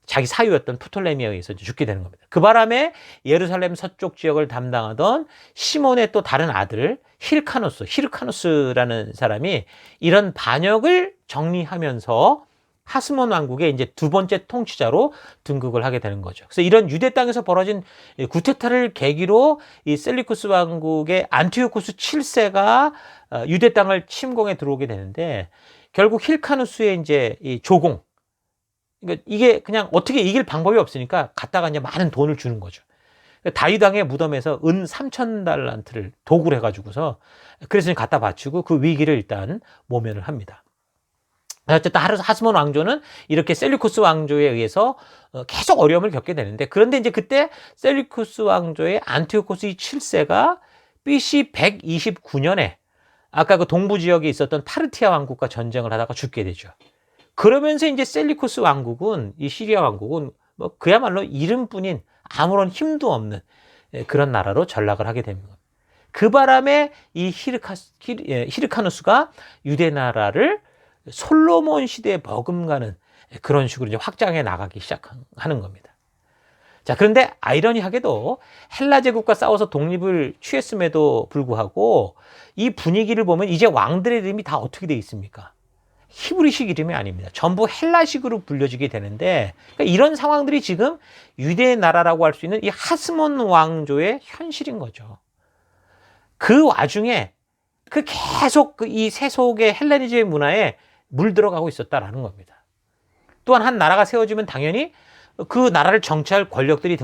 자기 사유였던 프톨레미에 의해서 죽게 되는 겁니다. 그 바람에 예루살렘 서쪽 지역을 담당하던 시몬의 또 다른 아들 히르카누스라는 사람이 이런 반역을 정리하면서 하스몬 왕국의 이제 두 번째 통치자로 등극을 하게 되는 거죠. 그래서 이런 유대 땅에서 벌어진 구테타를 계기로 이 셀리쿠스 왕국의 안티오쿠스 7세가 유대 땅을 침공해 들어오게 되는데 결국 힐카누스의 이제 이 조공, 그러니까 이게 그냥 어떻게 이길 방법이 없으니까 갖다가 이제 많은 돈을 주는 거죠. 다윗 왕의 무덤에서 은 3,000달란트를 도구를 해가지고서 그래서 갖다 바치고 그 위기를 일단 모면을 합니다. 어쨌든 하스몬 왕조는 이렇게 셀류쿠스 왕조에 의해서 계속 어려움을 겪게 되는데 그런데 이제 그때 셀류쿠스 왕조의 안티오코스 7세가 BC 129년에 아까 그 동부 지역에 있었던 파르티아 왕국과 전쟁을 하다가 죽게 되죠. 그러면서 이제 셀류쿠스 왕국은 이 시리아 왕국은 뭐 그야말로 이름뿐인 아무런 힘도 없는 그런 나라로 전락을 하게 됩니다. 그 바람에 이 히르카누스가 유대 나라를 솔로몬 시대에 버금가는 그런 식으로 이제 확장해 나가기 시작하는 겁니다. 자, 그런데 아이러니하게도 헬라 제국과 싸워서 독립을 취했음에도 불구하고 이 분위기를 보면 이제 왕들의 이름이 다 어떻게 돼 있습니까? 히브리식 이름이 아닙니다. 전부 헬라식으로 불려지게 되는데 그러니까 이런 상황들이 지금 유대 나라라고 할 수 있는 이 하스몬 왕조의 현실인 거죠. 그 와중에 그 계속 이 세속의 헬레니즘의 문화에 물들어가고 있었다라는 겁니다. 또한 한 나라가 세워지면 당연히 그 나라를 정치할 권력들이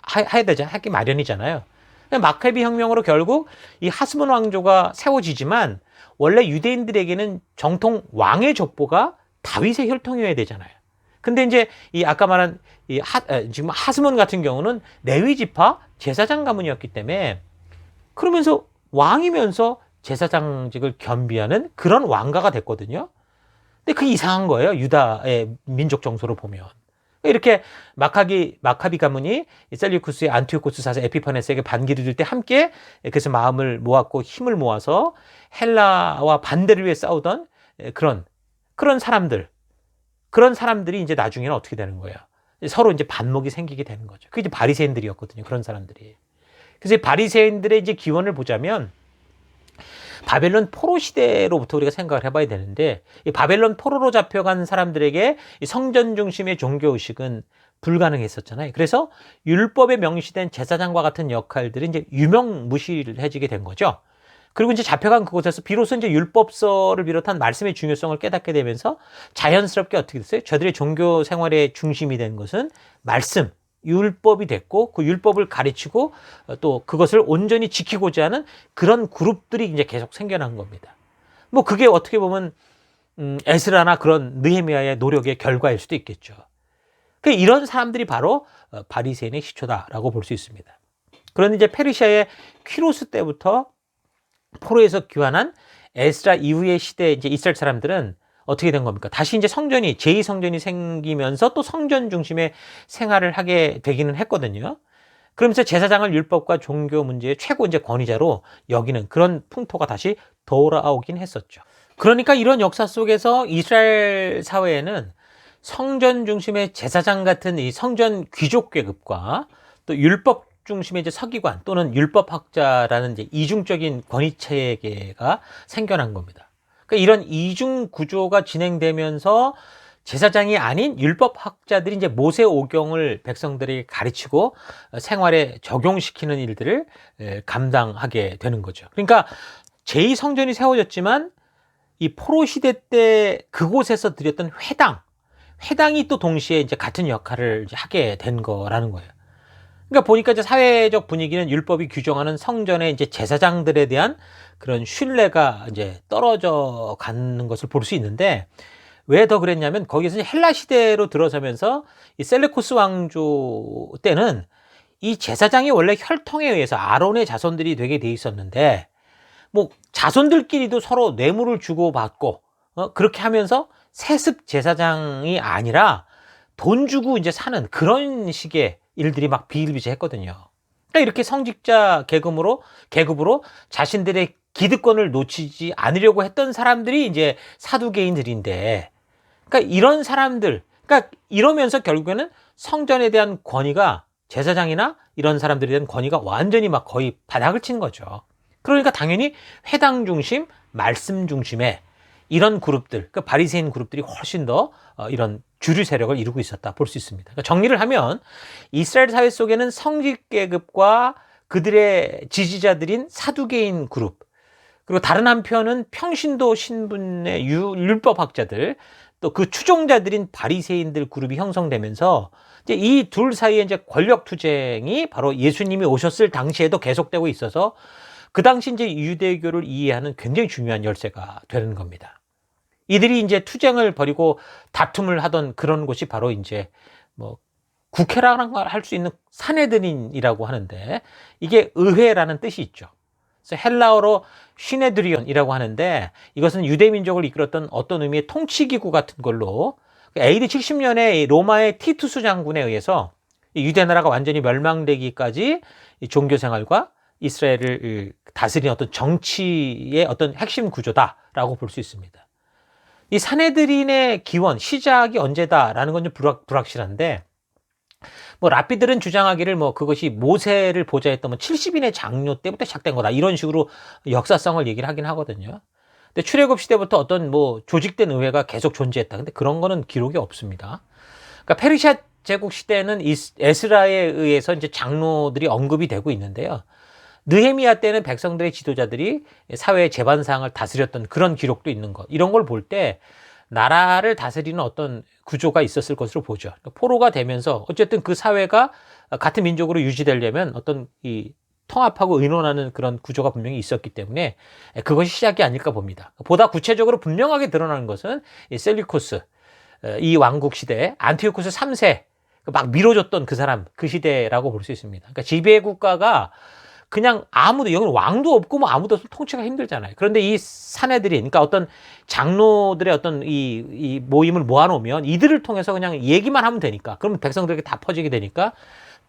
하기 마련이잖아요. 마카비 혁명으로 결국 이 하스몬 왕조가 세워지지만 원래 유대인들에게는 정통 왕의 족보가 다윗의 혈통이어야 되잖아요. 근데 이제 이 아까 말한 지금 하스몬 같은 경우는 레위 지파 제사장 가문이었기 때문에 그러면서 왕이면서 제사장직을 겸비하는 그런 왕가가 됐거든요. 근데 그게 이상한 거예요. 유다의 민족 정서로 보면. 이렇게 마카비 가문이 셀류쿠스의 안티오코스 4세 에피파네스에게 반기를 줄 때 함께 그래서 마음을 모았고 힘을 모아서 헬라와 반대를 위해 싸우던 그런 사람들이 이제 나중에는 어떻게 되는 거예요? 서로 이제 반목이 생기게 되는 거죠. 그게 이제 바리새인들이었거든요. 그런 사람들이. 그래서 바리새인들의 이제 기원을 보자면 바벨론 포로 시대로부터 우리가 생각을 해봐야 되는데 이 바벨론 포로로 잡혀간 사람들에게 이 성전 중심의 종교의식은 불가능했었잖아요. 그래서 율법에 명시된 제사장과 같은 역할들이 이제 유명무실해지게 된 거죠. 그리고 이제 잡혀간 그곳에서 비로소 이제 율법서를 비롯한 말씀의 중요성을 깨닫게 되면서 자연스럽게 어떻게 됐어요? 저들의 종교 생활의 중심이 된 것은 말씀, 율법이 됐고 그 율법을 가르치고 또 그것을 온전히 지키고자 하는 그런 그룹들이 이제 계속 생겨난 겁니다. 뭐 그게 어떻게 보면 에스라나 그런 느헤미야의 노력의 결과일 수도 있겠죠. 그러니까 이런 사람들이 바로 바리새인의 시초다라고 볼 수 있습니다. 그런데 이제 페르시아의 퀴로스 때부터 포로에서 귀환한 에스라 이후의 시대에 이제 이스라엘 사람들은 어떻게 된 겁니까? 다시 이제 성전이, 제2성전이 생기면서 또 성전 중심의 생활을 하게 되기는 했거든요. 그러면서 제사장을 율법과 종교 문제의 최고 이제 권위자로 여기는 그런 풍토가 다시 돌아오긴 했었죠. 그러니까 이런 역사 속에서 이스라엘 사회에는 성전 중심의 제사장 같은 이 성전 귀족 계급과 또 율법 중심의 이제 서기관 또는 율법학자라는 이제 이중적인 권위 체계가 생겨난 겁니다. 그러니까 이런 이중 구조가 진행되면서 제사장이 아닌 율법학자들이 이제 모세 오경을 백성들에게 가르치고 생활에 적용시키는 일들을 감당하게 되는 거죠. 그러니까 제2성전이 세워졌지만 이 포로 시대 때 그곳에서 드렸던 회당이 또 동시에 이제 같은 역할을 이제 하게 된 거라는 거예요. 그러니까 보니까 이제 사회적 분위기는 율법이 규정하는 성전의 이제 제사장들에 대한 그런 신뢰가 이제 떨어져 가는 것을 볼 수 있는데 왜 더 그랬냐면 거기서 헬라 시대로 들어서면서 이 셀레쿠스 왕조 때는 이 제사장이 원래 혈통에 의해서 아론의 자손들이 되게 돼 있었는데 뭐 자손들끼리도 서로 뇌물을 주고받고 그렇게 하면서 세습 제사장이 아니라 돈 주고 이제 사는 그런 식의 일들이 막 비일비재했거든요. 그러니까 이렇게 성직자 계급으로 자신들의 기득권을 놓치지 않으려고 했던 사람들이 이제 사두개인들인데, 그러니까 이런 사람들, 그러니까 이러면서 결국에는 성전에 대한 권위가, 제사장이나 이런 사람들에 대한 권위가 완전히 막 거의 바닥을 친 거죠. 그러니까 당연히 회당 중심, 말씀 중심의 이런 그룹들, 그러니까 바리새인 그룹들이 훨씬 더 이런 주류 세력을 이루고 있었다 볼 수 있습니다. 그러니까 정리를 하면 이스라엘 사회 속에는 성직 계급과 그들의 지지자들인 사두개인 그룹, 그리고 다른 한편은 평신도 신분의 율법학자들, 또 그 추종자들인 바리새인들 그룹이 형성되면서 이제 이 둘 사이에 이제 권력 투쟁이 바로 예수님이 오셨을 당시에도 계속되고 있어서 그 당시 이제 유대교를 이해하는 굉장히 중요한 열쇠가 되는 겁니다. 이들이 이제 투쟁을 벌이고 다툼을 하던 그런 곳이 바로 이제 뭐 국회라는 걸 할 수 있는 사네드린이라고 하는데, 이게 의회라는 뜻이 있죠. 그래서 헬라어로 시네드리온이라고 하는데, 이것은 유대 민족을 이끌었던 어떤 의미의 통치기구 같은 걸로, AD 70년에 로마의 티투스 장군에 의해서 유대 나라가 완전히 멸망되기까지 종교 생활과 이스라엘을 다스리는 어떤 정치의 어떤 핵심 구조다라고 볼 수 있습니다. 이 사네드린의 기원, 시작이 언제다라는 건 좀 불확실한데, 뭐 랍비들은 주장하기를 뭐 그것이 모세를 보좌했던 뭐 70인의 장로 때부터 시작된 거다, 이런 식으로 역사성을 얘기를 하긴 하거든요. 근데 출애굽 시대부터 어떤 뭐 조직된 의회가 계속 존재했다. 근데 그런 거는 기록이 없습니다. 그러니까 페르시아 제국 시대는 에스라에 의해서 이제 장로들이 언급이 되고 있는데요. 느헤미야 때는 백성들의 지도자들이 사회의 제반상을 다스렸던 그런 기록도 있는 것. 이런 걸 볼 때 나라를 다스리는 어떤 구조가 있었을 것으로 보죠. 포로가 되면서 어쨌든 그 사회가 같은 민족으로 유지되려면 어떤 이 통합하고 의논하는 그런 구조가 분명히 있었기 때문에 그것이 시작이 아닐까 봅니다. 보다 구체적으로 분명하게 드러나는 것은 이 셀류쿠스, 이 왕국 시대, 안티오쿠스 3세 막 밀어줬던 그 사람, 그 시대라고 볼 수 있습니다. 그러니까 지배 국가가 그냥 아무도, 여기는 왕도 없고 뭐 아무도 통치가 힘들잖아요. 그런데 이 사내들이, 그러니까 어떤 장로들의 어떤 이 모임을 모아놓으면 이들을 통해서 그냥 얘기만 하면 되니까, 그러면 백성들에게 다 퍼지게 되니까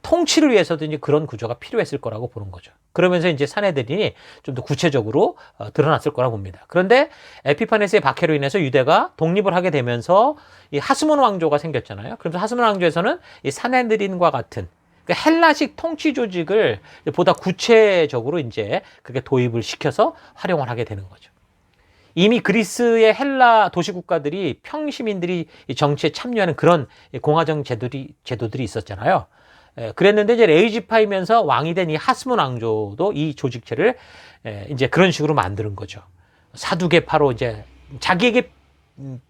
통치를 위해서도 이제 그런 구조가 필요했을 거라고 보는 거죠. 그러면서 이제 사내들이 좀 더 구체적으로 드러났을 거라고 봅니다. 그런데 에피파네스의 박해로 인해서 유대가 독립을 하게 되면서 이 하스몬 왕조가 생겼잖아요. 그래서 하스몬 왕조에서는 이 사내들인과 같은 헬라식 통치 조직을 보다 구체적으로 이제 그게 도입을 시켜서 활용을 하게 되는 거죠. 이미 그리스의 헬라 도시국가들이 평시민들이 정치에 참여하는 그런 공화정 제도들이 있었잖아요. 그랬는데 이제 레이지파이면서 왕이 된 이 하스몬 왕조도 이 조직체를 이제 그런 식으로 만드는 거죠. 사두개파로 이제 자기에게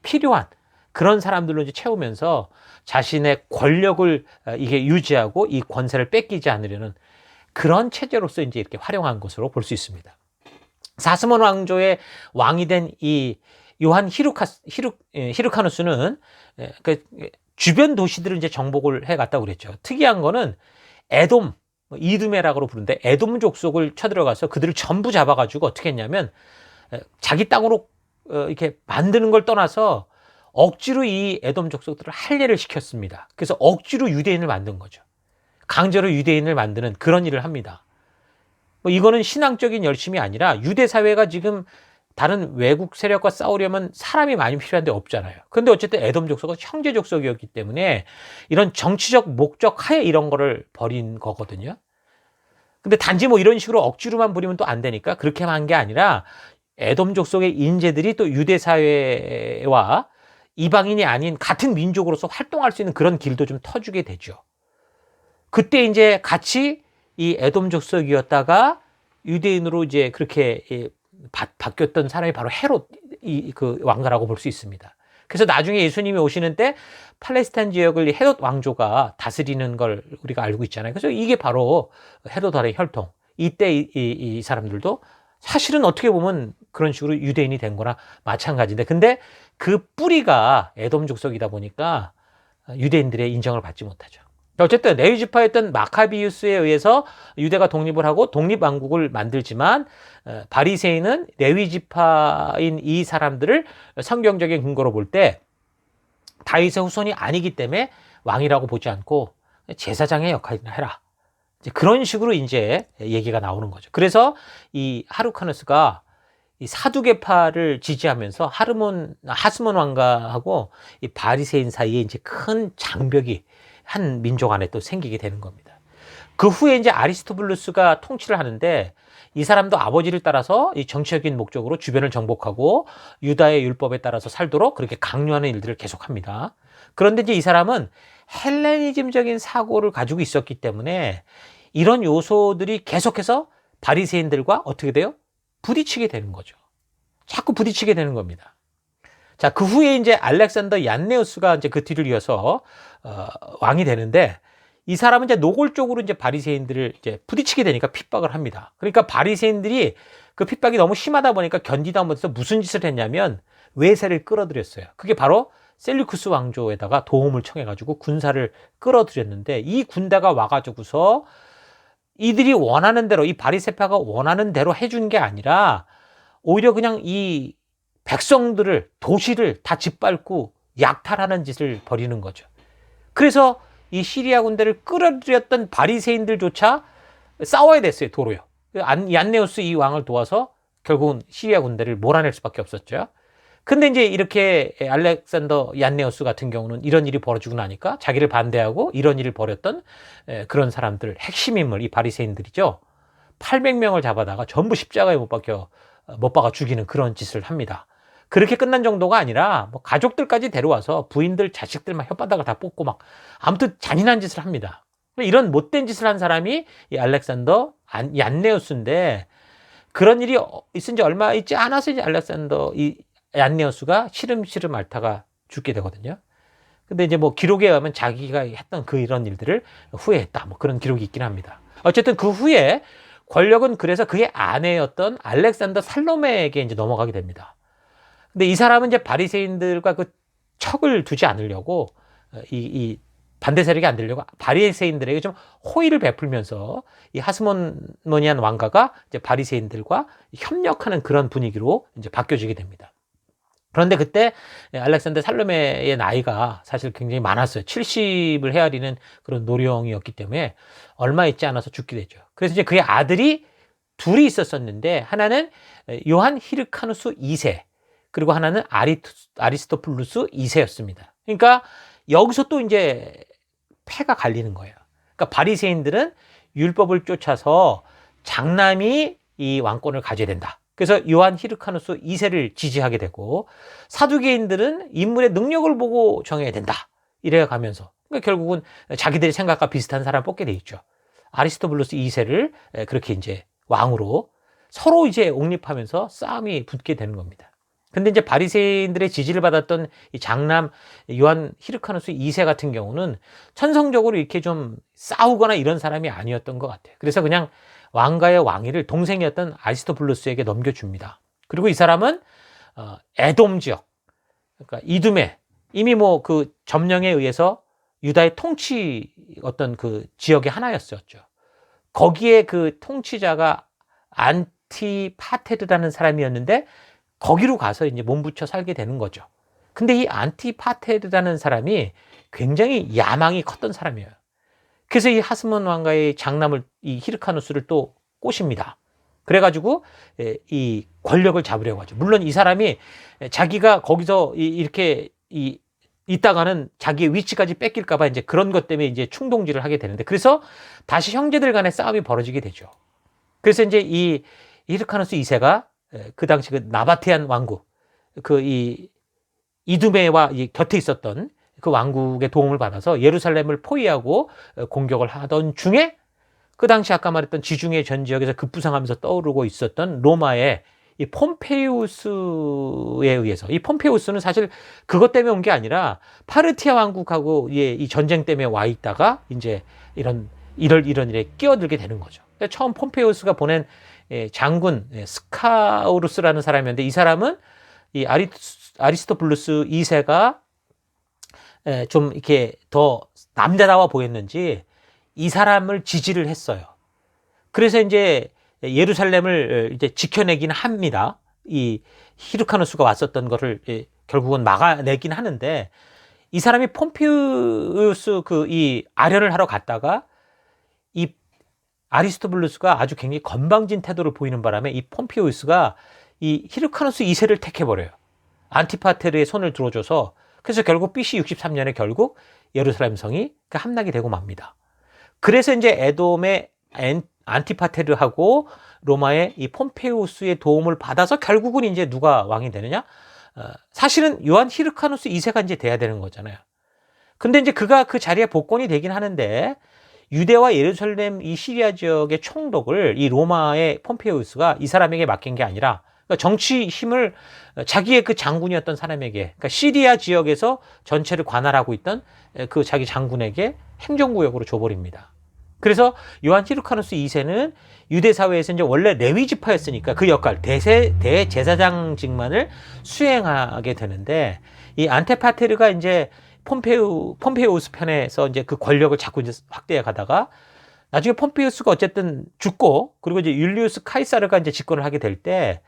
필요한 그런 사람들로 이제 채우면서 자신의 권력을 이게 유지하고 이 권세를 뺏기지 않으려는 그런 체제로서 이제 이렇게 활용한 것으로 볼 수 있습니다. 사스몬 왕조의 왕이 된 이 요한 히르카누스는 그 주변 도시들을 이제 정복을 해갔다고 그랬죠. 특이한 거는 에돔, 이두메라고 부르는데 에돔 족속을 쳐들어가서 그들을 전부 잡아가지고 어떻게 했냐면 자기 땅으로 이렇게 만드는 걸 떠나서 억지로 이 에돔 족속들을 할례를 시켰습니다. 그래서 억지로 유대인을 만든 거죠. 강제로 유대인을 만드는 그런 일을 합니다. 뭐 이거는 신앙적인 열심이 아니라 유대 사회가 지금 다른 외국 세력과 싸우려면 사람이 많이 필요한데 없잖아요. 그런데 어쨌든 에돔 족속은 형제 족속이었기 때문에 이런 정치적 목적 하에 이런 거를 벌인 거거든요. 근데 단지 뭐 이런 식으로 억지로만 부리면 또 안 되니까 그렇게 한 게 아니라 에돔 족속의 인재들이 또 유대 사회와 이방인이 아닌 같은 민족으로서 활동할 수 있는 그런 길도 좀 터주게 되죠. 그때 이제 같이 이 에돔 족속이었다가 유대인으로 이제 그렇게 바뀌었던 사람이 바로 헤롯 그 왕가라고 볼 수 있습니다. 그래서 나중에 예수님이 오시는 때 팔레스타인 지역을 헤롯 왕조가 다스리는 걸 우리가 알고 있잖아요. 그래서 이게 바로 헤롯 아래 혈통. 이때 이 사람들도 사실은 어떻게 보면 그런 식으로 유대인이 된 거나 마찬가지인데, 근데 그 뿌리가 에돔 족속이다 보니까 유대인들의 인정을 받지 못하죠. 어쨌든 레위지파였던 마카비우스에 의해서 유대가 독립을 하고 독립왕국을 만들지만 바리새인은 레위지파인 이 사람들을 성경적인 근거로 볼 때 다윗의 후손이 아니기 때문에 왕이라고 보지 않고 제사장의 역할이나 해라. 이제 그런 식으로 이제 얘기가 나오는 거죠. 그래서 이 하르카누스가 이 사두개파를 지지하면서 하스몬 왕가하고 이 바리새인 사이에 이제 큰 장벽이 한 민족 안에 또 생기게 되는 겁니다. 그 후에 이제 아리스토블루스가 통치를 하는데 이 사람도 아버지를 따라서 이 정치적인 목적으로 주변을 정복하고 유다의 율법에 따라서 살도록 그렇게 강요하는 일들을 계속합니다. 그런데 이제 이 사람은 헬레니즘적인 사고를 가지고 있었기 때문에 이런 요소들이 계속해서 바리새인들과 어떻게 돼요? 부딪히게 되는 거죠. 자꾸 부딪히게 되는 겁니다. 자, 그 후에 이제 알렉산더 얀네우스가 이제 그 뒤를 이어서 왕이 되는데 이 사람은 이제 노골적으로 이제 바리새인들을 이제 부딪히게 되니까 핍박을 합니다. 그러니까 바리새인들이 그 핍박이 너무 심하다 보니까 견디다 못해서 무슨 짓을 했냐면 외세를 끌어들였어요. 그게 바로 셀류쿠스 왕조에다가 도움을 청해가지고 군사를 끌어들였는데 이 군대가 와가지고서 이들이 원하는 대로 이 바리새파가 원하는 대로 해준 게 아니라 오히려 그냥 이 백성들을 도시를 다 짓밟고 약탈하는 짓을 벌이는 거죠. 그래서 이 시리아 군대를 끌어들였던 바리새인들조차 싸워야 됐어요. 도로요. 얀네우스 이 왕을 도와서 결국은 시리아 군대를 몰아낼 수밖에 없었죠. 근데 이제 이렇게 알렉산더 얀네우스 같은 경우는 이런 일이 벌어지고 나니까 자기를 반대하고 이런 일을 벌였던 그런 사람들, 핵심 인물, 이 바리새인들이죠. 800명을 잡아다가 전부 십자가에 못 박아 죽이는 그런 짓을 합니다. 그렇게 끝난 정도가 아니라 뭐 가족들까지 데려와서 부인들, 자식들 막 혓바닥을 다 뽑고 막 아무튼 잔인한 짓을 합니다. 이런 못된 짓을 한 사람이 이 알렉산더 얀네우스인데 그런 일이 있은 지 얼마 있지 않아서 이제 알렉산더 얀네우스가 시름시름 앓다가 죽게 되거든요. 근데 이제 뭐 기록에 의하면 자기가 했던 이런 일들을 후회했다. 뭐 그런 기록이 있긴 합니다. 어쨌든 그 후에 권력은 그래서 그의 아내였던 알렉산더 살로메에게 이제 넘어가게 됩니다. 근데 이 사람은 이제 바리새인들과 그 척을 두지 않으려고 이 반대 세력이 안 되려고 바리새인들에게 좀 호의를 베풀면서 이 하스모니안 왕가가 이제 바리새인들과 협력하는 그런 분위기로 이제 바뀌어지게 됩니다. 그런데 그때 알렉산더 살로메의 나이가 사실 굉장히 많았어요. 70을 헤아리는 그런 노령이었기 때문에 얼마 있지 않아서 죽게 되죠. 그래서 이제 그의 아들이 둘이 있었었는데 하나는 요한 히르카누스 2세 그리고 하나는 아리스토블루스 2세였습니다. 그러니까 여기서 또 이제 패가 갈리는 거예요. 그러니까 바리새인들은 율법을 쫓아서 장남이 이 왕권을 가져야 된다. 그래서 요한 히르카누스 2세를 지지하게 되고 사두개인들은 인물의 능력을 보고 정해야 된다. 이래 가면서 그러니까 결국은 자기들의 생각과 비슷한 사람 뽑게 돼 있죠. 아리스토블루스 2세를 그렇게 이제 왕으로 서로 이제 옹립하면서 싸움이 붙게 되는 겁니다. 근데 이제 바리새인들의 지지를 받았던 이 장남 요한 히르카누스 2세 같은 경우는 천성적으로 이렇게 좀 싸우거나 이런 사람이 아니었던 것 같아요. 그래서 그냥 왕가의 왕위를 동생이었던 아리스토블루스에게 넘겨줍니다. 그리고 이 사람은 에돔 지역, 그러니까 이두메, 이미 뭐 그 점령에 의해서 유다의 통치 어떤 그 지역의 하나였었죠. 거기에 그 통치자가 안티파테르라는 사람이었는데 거기로 가서 이제 몸붙여 살게 되는 거죠. 근데 이 안티파테르라는 사람이 굉장히 야망이 컸던 사람이에요. 그래서 이 하스몬 왕가의 장남을 이 히르카누스를 또 꼬십니다. 그래가지고 이 권력을 잡으려고 하죠. 물론 이 사람이 자기가 거기서 이렇게 있다가는 자기의 위치까지 뺏길까봐 이제 그런 것 때문에 이제 충동질을 하게 되는데 그래서 다시 형제들 간의 싸움이 벌어지게 되죠. 그래서 이제 이 히르카누스 2세가 그 당시 그 나바테안 왕국, 이두메와 곁에 있었던 그 왕국의 도움을 받아서 예루살렘을 포위하고 공격을 하던 중에 그 당시 아까 말했던 지중해 전 지역에서 급부상하면서 떠오르고 있었던 로마의 이 폼페이우스에 의해서 이 폼페이우스는 사실 그것 때문에 온 게 아니라 파르티아 왕국하고 이 전쟁 때문에 와 있다가 이제 이런 일에 끼어들게 되는 거죠. 처음 폼페이우스가 보낸 장군 스카우루스라는 사람이었는데 이 사람은 이 아리스토블루스 2세가 좀 이렇게 더 남자다워 보였는지 이 사람을 지지를 했어요. 그래서 이제 예루살렘을 이제 지켜내긴 합니다. 이 히르카누스가 왔었던 거를 결국은 막아내긴 하는데 이 사람이 폼페이우스 이 아련을 하러 갔다가 이 아리스토블루스가 아주 굉장히 건방진 태도를 보이는 바람에 이 폼피우스가 이 히르카누스 2세를 택해버려요. 안티파테르의 손을 들어줘서, 그래서 결국 BC 63년에 결국 예루살렘 성이 함락이 되고 맙니다. 그래서 이제 에돔의 안티파테르하고 로마의 이 폼페우스의 도움을 받아서 결국은 이제 누가 왕이 되느냐? 사실은 요한 히르카누스 2세가 이제 돼야 되는 거잖아요. 근데 이제 그가 그 자리에 복권이 되긴 하는데, 유대와 예루살렘 이 시리아 지역의 총독을 이 로마의 폼페우스가 이 사람에게 맡긴 게 아니라, 그러니까 정치 힘을 자기의 그 장군이었던 사람에게, 그러니까 시리아 지역에서 전체를 관할하고 있던 그 자기 장군에게 행정구역으로 줘버립니다. 그래서 요한 히르카누스 2세는 유대 사회에서 이제 원래 레위 지파였으니까 그 역할, 대제사장직만을 수행하게 되는데, 이 안테파테르가 이제 폼페우스 편에서 이제 그 권력을 자꾸 이제 확대해 가다가 나중에 폼페우스가 어쨌든 죽고, 그리고 이제 율리우스 카이사르가 이제 집권을 하게 될 때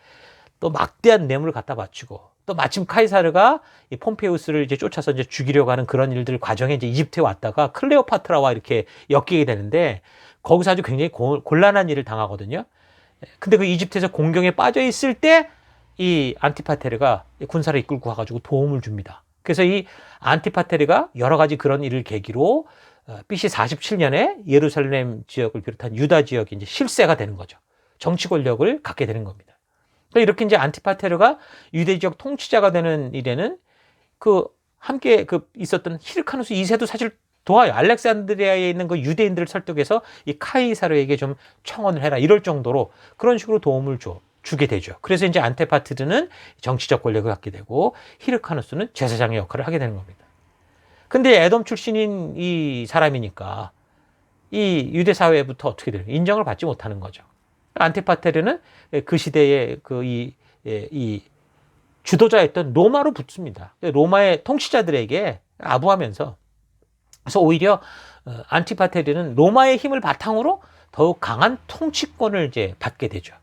또 막대한 뇌물을 갖다 바치고, 또 마침 카이사르가 이 폼페우스를 이제 쫓아서 이제 죽이려고 하는 그런 일들 과정에 이제 이집트에 왔다가 클레오파트라와 이렇게 엮이게 되는데, 거기서 아주 굉장히 곤란한 일을 당하거든요. 근데 그 이집트에서 공경에 빠져 있을 때 이 안티파테르가 군사를 이끌고 와가지고 도움을 줍니다. 그래서 이 안티파테르가 여러 가지 그런 일을 계기로 BC 47년에 예루살렘 지역을 비롯한 유다 지역이 이제 실세가 되는 거죠. 정치 권력을 갖게 되는 겁니다. 이렇게 이제 안티파테르가 유대 지역 통치자가 되는 일에는 그 함께 그 있었던 히르카누스 2세도 사실 도와요. 알렉산드리아에 있는 그 유대인들을 설득해서 이 카이사르에게 좀 청원을 해라, 이럴 정도로 그런 식으로 도움을 주게 되죠. 그래서 이제 안티파테르는 정치적 권력을 갖게 되고, 히르카누스는 제사장의 역할을 하게 되는 겁니다. 근데 에돔 출신인 이 사람이니까 이 유대 사회부터 어떻게 돼요? 인정을 받지 못하는 거죠. 안티파테르는 그 시대의 이 주도자였던 로마로 붙습니다. 로마의 통치자들에게 아부하면서, 그래서 오히려 안티파테르는 로마의 힘을 바탕으로 더욱 강한 통치권을 이제 받게 되죠.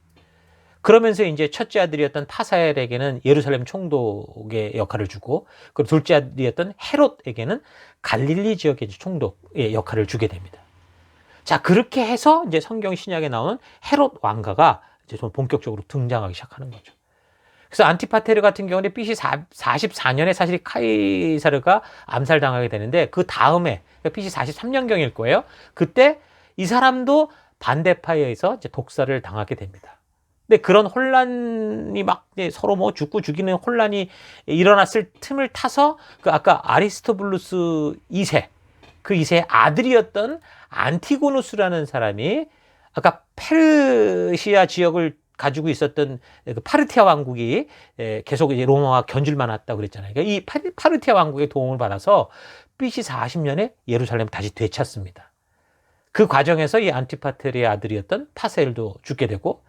그러면서 이제 첫째 아들이었던 파사엘에게는 예루살렘 총독의 역할을 주고, 그리고 둘째 아들이었던 헤롯에게는 갈릴리 지역의 총독의 역할을 주게 됩니다. 자, 그렇게 해서 이제 성경 신약에 나오는 헤롯 왕가가 이제 좀 본격적으로 등장하기 시작하는 거죠. 그래서 안티파테르 같은 경우는 BC 44년에 사실 카이사르가 암살당하게 되는데, 그 다음에 BC 43년경일 거예요. 그때 이 사람도 반대파에 의해서 이제 독살을 당하게 됩니다. 근데 그런 혼란이 막 서로 뭐 죽고 죽이는 혼란이 일어났을 틈을 타서 그 아까 아리스토블루스 2세, 그 2세의 아들이었던 안티고누스라는 사람이 아까 페르시아 지역을 가지고 있었던 그 파르티아 왕국이 계속 이제 로마와 견줄만 왔다고 그랬잖아요. 그러니까 이 파르티아 왕국의 도움을 받아서 BC 40년에 예루살렘 다시 되찾습니다. 그 과정에서 이 안티파테르의 아들이었던 파세엘도 죽게 되고,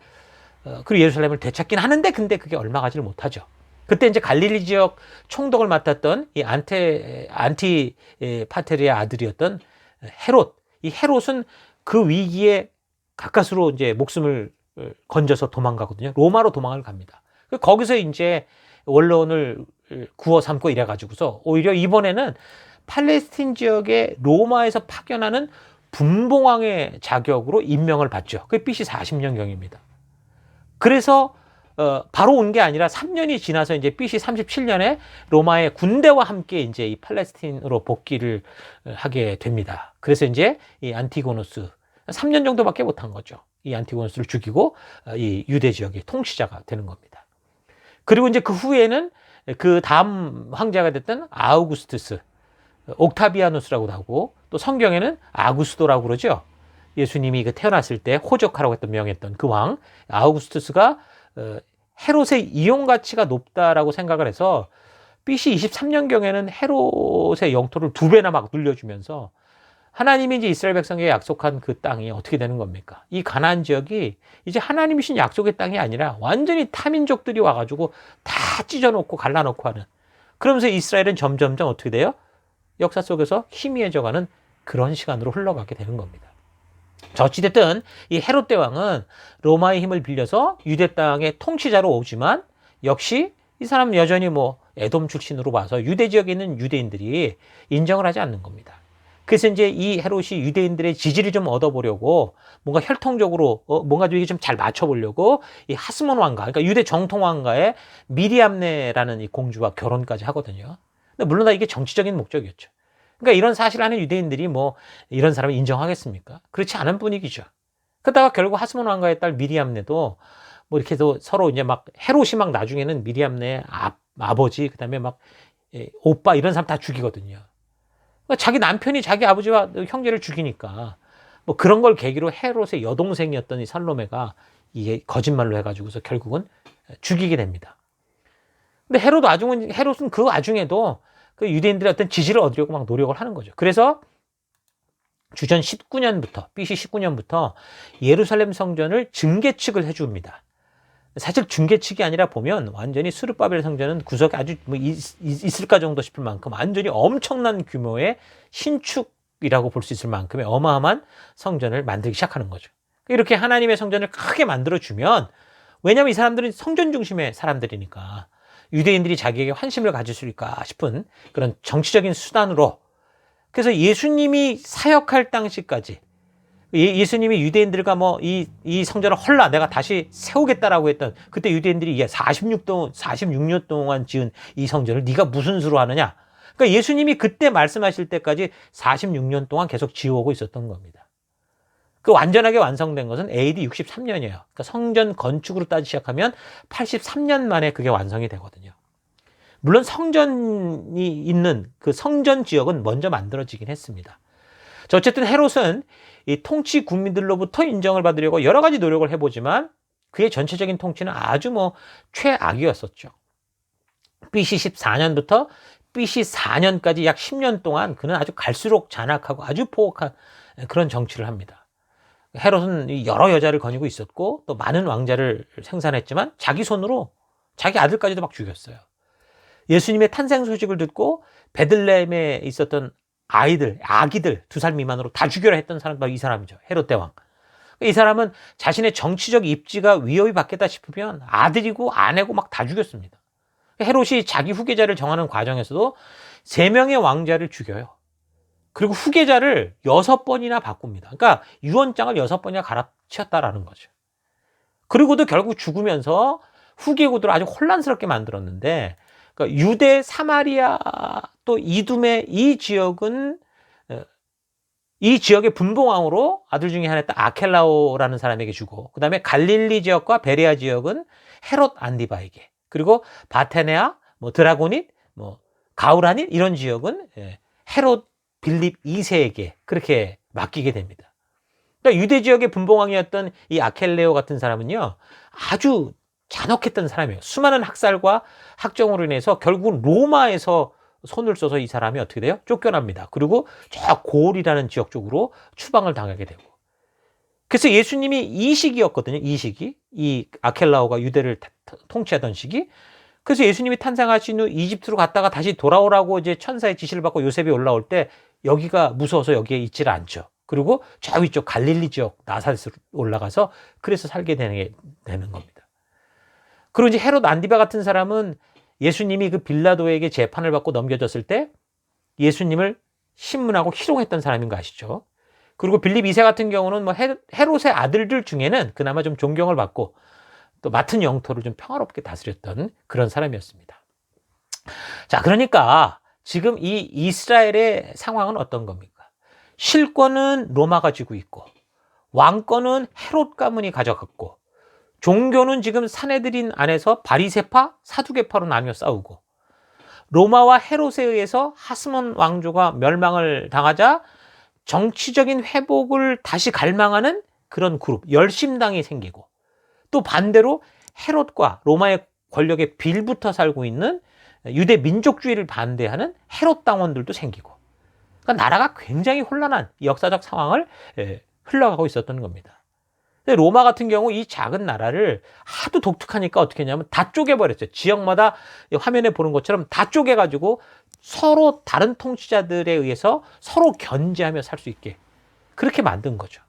그리고 예루살렘을 되찾긴 하는데, 근데 그게 얼마 가지를 못하죠. 그때 이제 갈릴리 지역 총독을 맡았던 이 안티파테르의 아들이었던 헤롯, 이 헤롯은 그 위기에 가까스로 이제 목숨을 건져서 도망가거든요. 로마로 도망을 갑니다. 거기서 이제 원로원을 구워 삼고 이래가지고서 오히려 이번에는 팔레스틴 지역의 로마에서 파견하는 분봉왕의 자격으로 임명을 받죠. 그게 BC 40년경입니다. 그래서 바로 온 게 아니라 3년이 지나서 이제 BC 37년에 로마의 군대와 함께 이제 이 팔레스틴으로 복귀를 하게 됩니다. 그래서 이제 이 안티고누스 3년 정도밖에 못한 거죠. 이 안티고누스를 죽이고 이 유대 지역의 통치자가 되는 겁니다. 그리고 이제 그 후에는 그 다음 황제가 됐던 아우구스투스, 옥타비아누스라고도 하고, 또 성경에는 아구스도라고 그러죠. 예수님이 그 태어났을 때 호적하라고 했던 명했던 그 왕 아우구스투스가 헤롯의 이용 가치가 높다라고 생각을 해서 BC 23년경에는 헤롯의 영토를 2배나 막 늘려주면서 하나님이 이제 이스라엘 백성에게 약속한 그 땅이 어떻게 되는 겁니까? 이 가나안 지역이 이제 하나님이 신 약속의 땅이 아니라 완전히 타민족들이 와가지고 다 찢어놓고 갈라놓고 하는, 그러면서 이스라엘은 점점점 어떻게 돼요? 역사 속에서 희미해져가는 그런 시간으로 흘러가게 되는 겁니다. 자, 어찌됐든 이 헤롯 대왕은 로마의 힘을 빌려서 유대 땅의 통치자로 오지만, 역시 이 사람은 여전히 뭐 에돔 출신으로 봐서 유대 지역에 있는 유대인들이 인정을 하지 않는 겁니다. 그래서 이제 이 헤롯이 유대인들의 지지를 좀 얻어보려고 뭔가 혈통적으로 뭔가 좀 이게 좀 잘 맞춰보려고 이 하스몬 왕가, 그러니까 유대 정통 왕가의 미리암네라는 이 공주와 결혼까지 하거든요. 근데 물론 다 이게 정치적인 목적이었죠. 그러니까 이런 사실을 아는 유대인들이 뭐 이런 사람을 인정하겠습니까? 그렇지 않은 분위기죠. 그러다가 결국 하스몬 왕가의 딸 미리암네도 뭐 이렇게 해서 서로 이제 막 헤롯이 막 나중에는 미리암네의 아버지, 그 다음에 막 오빠 이런 사람 다 죽이거든요. 그러니까 자기 남편이 자기 아버지와 형제를 죽이니까 뭐 그런 걸 계기로 헤롯의 여동생이었던 이 살로메가 이게 거짓말로 해가지고서 결국은 죽이게 됩니다. 근데 헤롯은 그 와중에도 그 유대인들의 어떤 지지를 얻으려고 막 노력을 하는 거죠. 그래서 주전 19년부터, BC 19년부터 예루살렘 성전을 증개축을 해줍니다. 사실 증개축이 아니라 보면 완전히 스룹바벨 성전은 구석에 아주 뭐 있을까 정도 싶을 만큼 완전히 엄청난 규모의 신축이라고 볼 수 있을 만큼의 어마어마한 성전을 만들기 시작하는 거죠. 이렇게 하나님의 성전을 크게 만들어주면, 왜냐하면 이 사람들은 성전 중심의 사람들이니까 유대인들이 자기에게 환심을 가질 수 있을까 싶은 그런 정치적인 수단으로, 그래서 예수님이 사역할 당시까지 예수님이 유대인들과 뭐 이 성전을 헐라 내가 다시 세우겠다라고 했던, 그때 유대인들이 46년 동안 지은 이 성전을 네가 무슨 수로 하느냐. 그러니까 예수님이 그때 말씀하실 때까지 46년 동안 계속 지어오고 있었던 겁니다. 그 완전하게 완성된 것은 AD 63년이에요. 그러니까 성전 건축으로 따지기 시작하면 83년 만에 그게 완성이 되거든요. 물론 성전이 있는 그 성전 지역은 먼저 만들어지긴 했습니다. 자, 어쨌든 헤롯은 이 통치 국민들로부터 인정을 받으려고 여러 가지 노력을 해보지만 그의 전체적인 통치는 아주 뭐 최악이었었죠. BC 14년부터 BC 4년까지 약 10년 동안 그는 아주 갈수록 잔악하고 아주 포악한 그런 정치를 합니다. 헤롯은 여러 여자를 거니고 있었고 또 많은 왕자를 생산했지만 자기 손으로 자기 아들까지도 막 죽였어요. 예수님의 탄생 소식을 듣고 베들레헴에 있었던 아기들 2살 미만으로 다 죽여라 했던 사람이 바로 이 사람이죠. 헤롯 대왕. 이 사람은 자신의 정치적 입지가 위협이 받겠다 싶으면 아들이고 아내고 막 다 죽였습니다. 헤롯이 자기 후계자를 정하는 과정에서도 3명의 왕자를 죽여요. 그리고 후계자를 6번이나 바꿉니다. 그러니까 유언장을 6번이나 갈아치웠다라는 거죠. 그리고도 결국 죽으면서 후계구들을 아주 혼란스럽게 만들었는데, 그러니까 유대, 사마리아, 또 이두메 이 지역은 이 지역의 분봉왕으로 아들 중에 하나였던 아켈라오라는 사람에게 주고, 그 다음에 갈릴리 지역과 베레아 지역은 헤롯 안디바에게, 그리고 바테네아, 뭐 드라고닛, 뭐 가우라닛 이런 지역은 헤롯 빌립 2세에게 그렇게 맡기게 됩니다. 그러니까 유대 지역의 분봉왕이었던 이 아켈레오 같은 사람은요, 아주 잔혹했던 사람이에요. 수많은 학살과 학정으로 인해서 결국 로마에서 손을 써서 이 사람이 어떻게 돼요? 쫓겨납니다. 그리고 저 고을이라는 지역 쪽으로 추방을 당하게 되고. 그래서 예수님이 이 시기였거든요. 이 시기. 이 아켈라오가 유대를 통치하던 시기. 그래서 예수님이 탄생하신 후 이집트로 갔다가 다시 돌아오라고 이제 천사의 지시를 받고 요셉이 올라올 때 여기가 무서워서 여기에 있지를 않죠. 그리고 저 위쪽 갈릴리 지역 나사렛으로 올라가서 그래서 살게 되는 겁니다. 그리고 이제 헤롯 안디바 같은 사람은 예수님이 그 빌라도에게 재판을 받고 넘겨졌을 때 예수님을 신문하고 희롱했던 사람인 거 아시죠? 그리고 빌립 2세 같은 경우는 뭐 헤롯의 아들들 중에는 그나마 좀 존경을 받고 또 맡은 영토를 좀 평화롭게 다스렸던 그런 사람이었습니다. 자, 그러니까 지금 이 이스라엘의 상황은 어떤 겁니까? 실권은 로마가 쥐고 있고 왕권은 헤롯 가문이 가져갔고 종교는 지금 사내들인 안에서 바리새파, 사두개파로 나뉘어 싸우고 로마와 헤롯에 의해서 하스몬 왕조가 멸망을 당하자 정치적인 회복을 다시 갈망하는 그런 그룹, 열심당이 생기고 또 반대로 헤롯과 로마의 권력에 빌붙어 살고 있는 유대 민족주의를 반대하는 헤롯 당원들도 생기고, 그러니까 나라가 굉장히 혼란한 역사적 상황을 흘러가고 있었던 겁니다. 근데 로마 같은 경우 이 작은 나라를 하도 독특하니까 어떻게 했냐면 다 쪼개버렸어요. 지역마다 화면에 보는 것처럼 다 쪼개가지고 서로 다른 통치자들에 의해서 서로 견제하며 살 수 있게 그렇게 만든 거죠.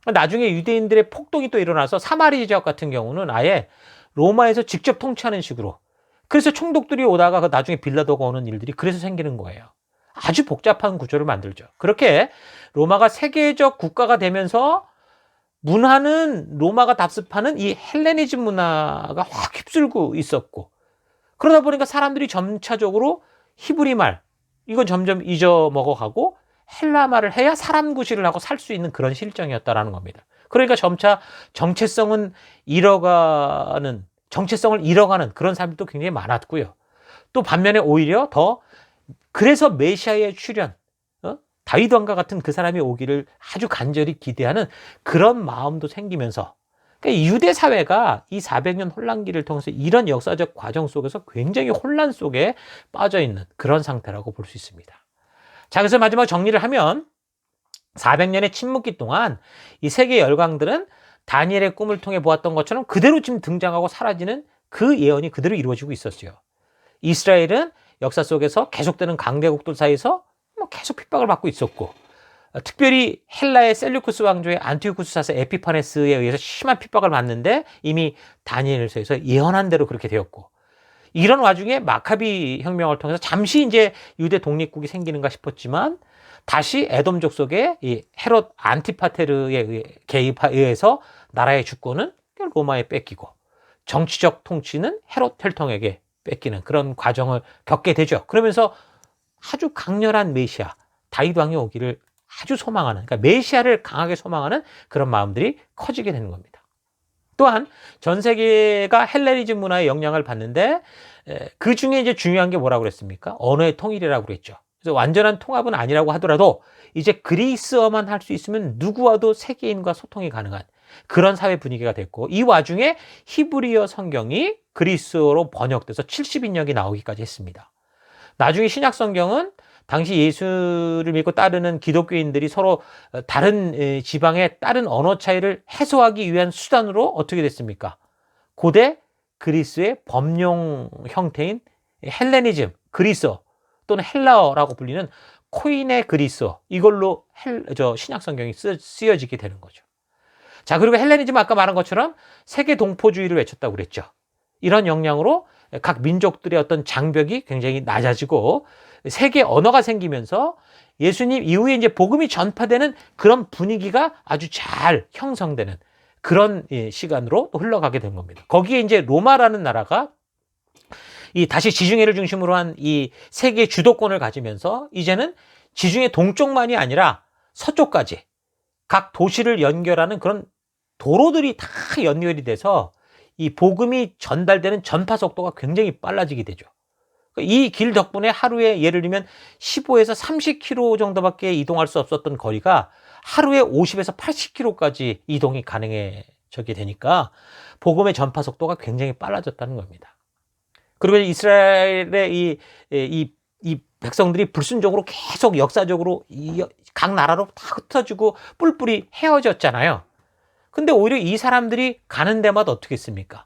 나중에 유대인들의 폭동이 또 일어나서 사마리 지역 같은 경우는 아예 로마에서 직접 통치하는 식으로, 그래서 총독들이 오다가 나중에 빌라도가 오는 일들이 그래서 생기는 거예요. 아주 복잡한 구조를 만들죠. 그렇게 로마가 세계적 국가가 되면서 문화는 로마가 답습하는 이 헬레니즘 문화가 확 휩쓸고 있었고, 그러다 보니까 사람들이 점차적으로 히브리 말, 이건 점점 잊어먹어가고 헬라 말을 해야 사람 구실을 하고 살 수 있는 그런 실정이었다라는 겁니다. 그러니까 점차 정체성을 잃어가는 그런 사람들도 굉장히 많았고요. 또 반면에 오히려 더, 그래서 메시아의 출현, 다윗 왕과 같은 그 사람이 오기를 아주 간절히 기대하는 그런 마음도 생기면서, 그러니까 유대 사회가 이 400년 혼란기를 통해서 이런 역사적 과정 속에서 굉장히 혼란 속에 빠져 있는 그런 상태라고 볼 수 있습니다. 자, 그래서 마지막 정리를 하면 400년의 침묵기 동안 이 세계 열강들은 다니엘의 꿈을 통해 보았던 것처럼 그대로 지금 등장하고 사라지는 그 예언이 그대로 이루어지고 있었어요. 이스라엘은 역사 속에서 계속되는 강대국들 사이에서 계속 핍박을 받고 있었고, 특별히 헬라의 셀류쿠스 왕조의 안티오쿠스 4세 에피파네스에 의해서 심한 핍박을 받는데 이미 다니엘서에서 예언한 대로 그렇게 되었고, 이런 와중에 마카비 혁명을 통해서 잠시 이제 유대 독립국이 생기는가 싶었지만 다시 에돔족 속의 이 헤롯 안티파테르의 개입에 의해서 나라의 주권은 로마에 뺏기고 정치적 통치는 헤롯 혈통에게 뺏기는 그런 과정을 겪게 되죠. 그러면서 아주 강렬한 메시아 다윗 왕이 오기를 아주 소망하는, 그러니까 메시아를 강하게 소망하는 그런 마음들이 커지게 되는 겁니다. 또한 전 세계가 헬레니즘 문화의 영향을 받는데 그 중에 이제 중요한 게 뭐라고 그랬습니까? 언어의 통일이라고 그랬죠. 그래서 완전한 통합은 아니라고 하더라도 이제 그리스어만 할 수 있으면 누구와도 세계인과 소통이 가능한 그런 사회 분위기가 됐고, 이 와중에 히브리어 성경이 그리스어로 번역돼서 70인역이 나오기까지 했습니다. 나중에 신약 성경은 당시 예수를 믿고 따르는 기독교인들이 서로 다른 지방의 다른 언어 차이를 해소하기 위한 수단으로 어떻게 됐습니까? 고대 그리스의 범용 형태인 헬레니즘, 그리스어 또는 헬라어라고 불리는 코인의 그리스어, 이걸로 신약 성경이 쓰여지게 되는 거죠. 자, 그리고 헬레니즘 아까 말한 것처럼 세계 동포주의를 외쳤다고 그랬죠. 이런 영향으로 각 민족들의 어떤 장벽이 굉장히 낮아지고 세계 언어가 생기면서 예수님 이후에 이제 복음이 전파되는 그런 분위기가 아주 잘 형성되는 그런 시간으로 또 흘러가게 된 겁니다. 거기에 이제 로마라는 나라가 이 다시 지중해를 중심으로 한 이 세계 주도권을 가지면서 이제는 지중해 동쪽만이 아니라 서쪽까지 각 도시를 연결하는 그런 도로들이 다 연결이 돼서 이 복음이 전달되는 전파 속도가 굉장히 빨라지게 되죠. 이 길 덕분에 하루에 예를 들면 15에서 30km 정도밖에 이동할 수 없었던 거리가 하루에 50에서 80km까지 이동이 가능해지게 되니까 복음의 전파 속도가 굉장히 빨라졌다는 겁니다. 그리고 이스라엘의 이 백성들이 불순종으로 계속 역사적으로 각 나라로 다 흩어지고 뿔뿔이 헤어졌잖아요. 근데 오히려 이 사람들이 가는 데마다 어떻게 했습니까?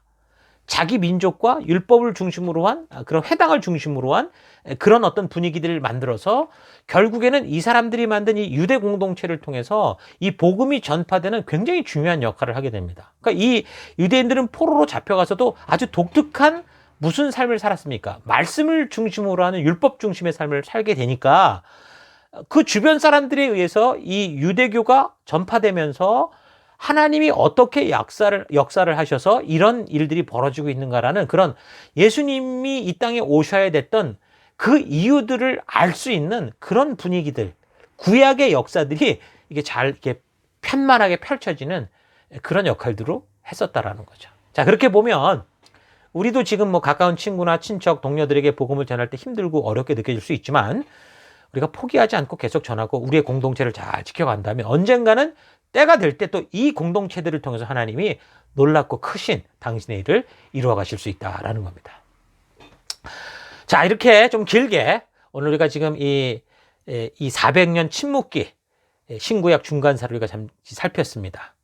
자기 민족과 율법을 중심으로 한 그런 회당을 중심으로 한 그런 어떤 분위기들을 만들어서 결국에는 이 사람들이 만든 이 유대 공동체를 통해서 이 복음이 전파되는 굉장히 중요한 역할을 하게 됩니다. 그러니까 이 유대인들은 포로로 잡혀가서도 아주 독특한 무슨 삶을 살았습니까? 말씀을 중심으로 하는 율법 중심의 삶을 살게 되니까 그 주변 사람들에 의해서 이 유대교가 전파되면서 하나님이 어떻게 역사를 하셔서 이런 일들이 벌어지고 있는가라는 그런 예수님이 이 땅에 오셔야 됐던 그 이유들을 알 수 있는 그런 분위기들, 구약의 역사들이 이게 잘 이렇게 편만하게 펼쳐지는 그런 역할들로 했었다라는 거죠. 자, 그렇게 보면 우리도 지금 뭐 가까운 친구나 친척, 동료들에게 복음을 전할 때 힘들고 어렵게 느껴질 수 있지만 우리가 포기하지 않고 계속 전하고 우리의 공동체를 잘 지켜간다면 언젠가는 때가 될 때 또 이 공동체들을 통해서 하나님이 놀랍고 크신 당신의 일을 이루어 가실 수 있다라는 겁니다. 자, 이렇게 좀 길게 오늘 우리가 지금 이 400년 침묵기 신구약 중간사를 우리가 잠시 살폈습니다.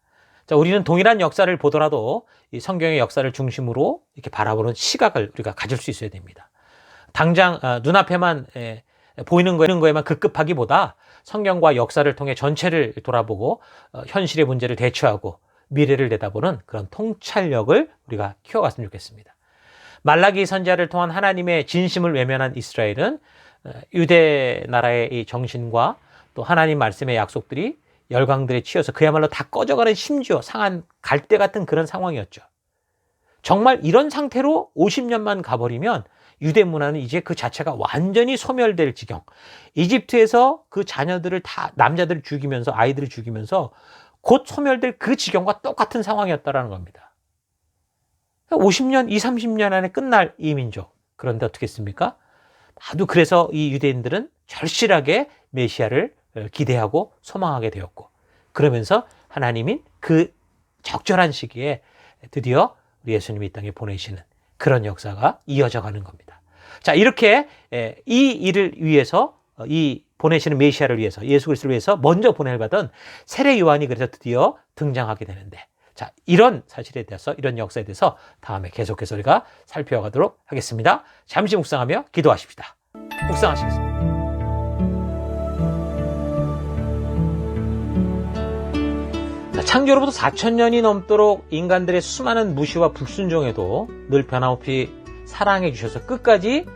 자, 우리는 동일한 역사를 보더라도 이 성경의 역사를 중심으로 이렇게 바라보는 시각을 우리가 가질 수 있어야 됩니다. 당장 눈앞에만 보이는 거에만 급급하기보다 성경과 역사를 통해 전체를 돌아보고 현실의 문제를 대처하고 미래를 내다보는 그런 통찰력을 우리가 키워갔으면 좋겠습니다. 말라기 선지자를 통한 하나님의 진심을 외면한 이스라엘은 유대 나라의 이 정신과 또 하나님 말씀의 약속들이 열강들에 치여서 그야말로 다 꺼져가는, 심지어 상한 갈대 같은 그런 상황이었죠. 정말 이런 상태로 50년만 가버리면 유대 문화는 이제 그 자체가 완전히 소멸될 지경, 이집트에서 그 자녀들을 다, 남자들을 죽이면서, 아이들을 죽이면서 곧 소멸될 그 지경과 똑같은 상황이었다는 겁니다. 50년, 20, 30년 안에 끝날 이 민족. 그런데 어떻게 했습니까? 나도 그래서 이 유대인들은 절실하게 메시아를 기대하고 소망하게 되었고, 그러면서 하나님이 그 적절한 시기에 드디어 우리 예수님이 이 땅에 보내시는 그런 역사가 이어져 가는 겁니다. 자, 이렇게 이 일을 위해서, 이 보내시는 메시아를 위해서, 예수 그리스도를 위해서 먼저 보냄을 받은 세례 요한이 그래서 드디어 등장하게 되는데, 자, 이런 사실에 대해서, 이런 역사에 대해서 다음에 계속해서 우리가 살펴가도록 하겠습니다. 잠시 묵상하며 기도하십시다. 묵상하시겠습니다. 창조로부터 4,000년이 넘도록 인간들의 수많은 무시와 불순종에도 늘 변함없이 사랑해 주셔서 끝까지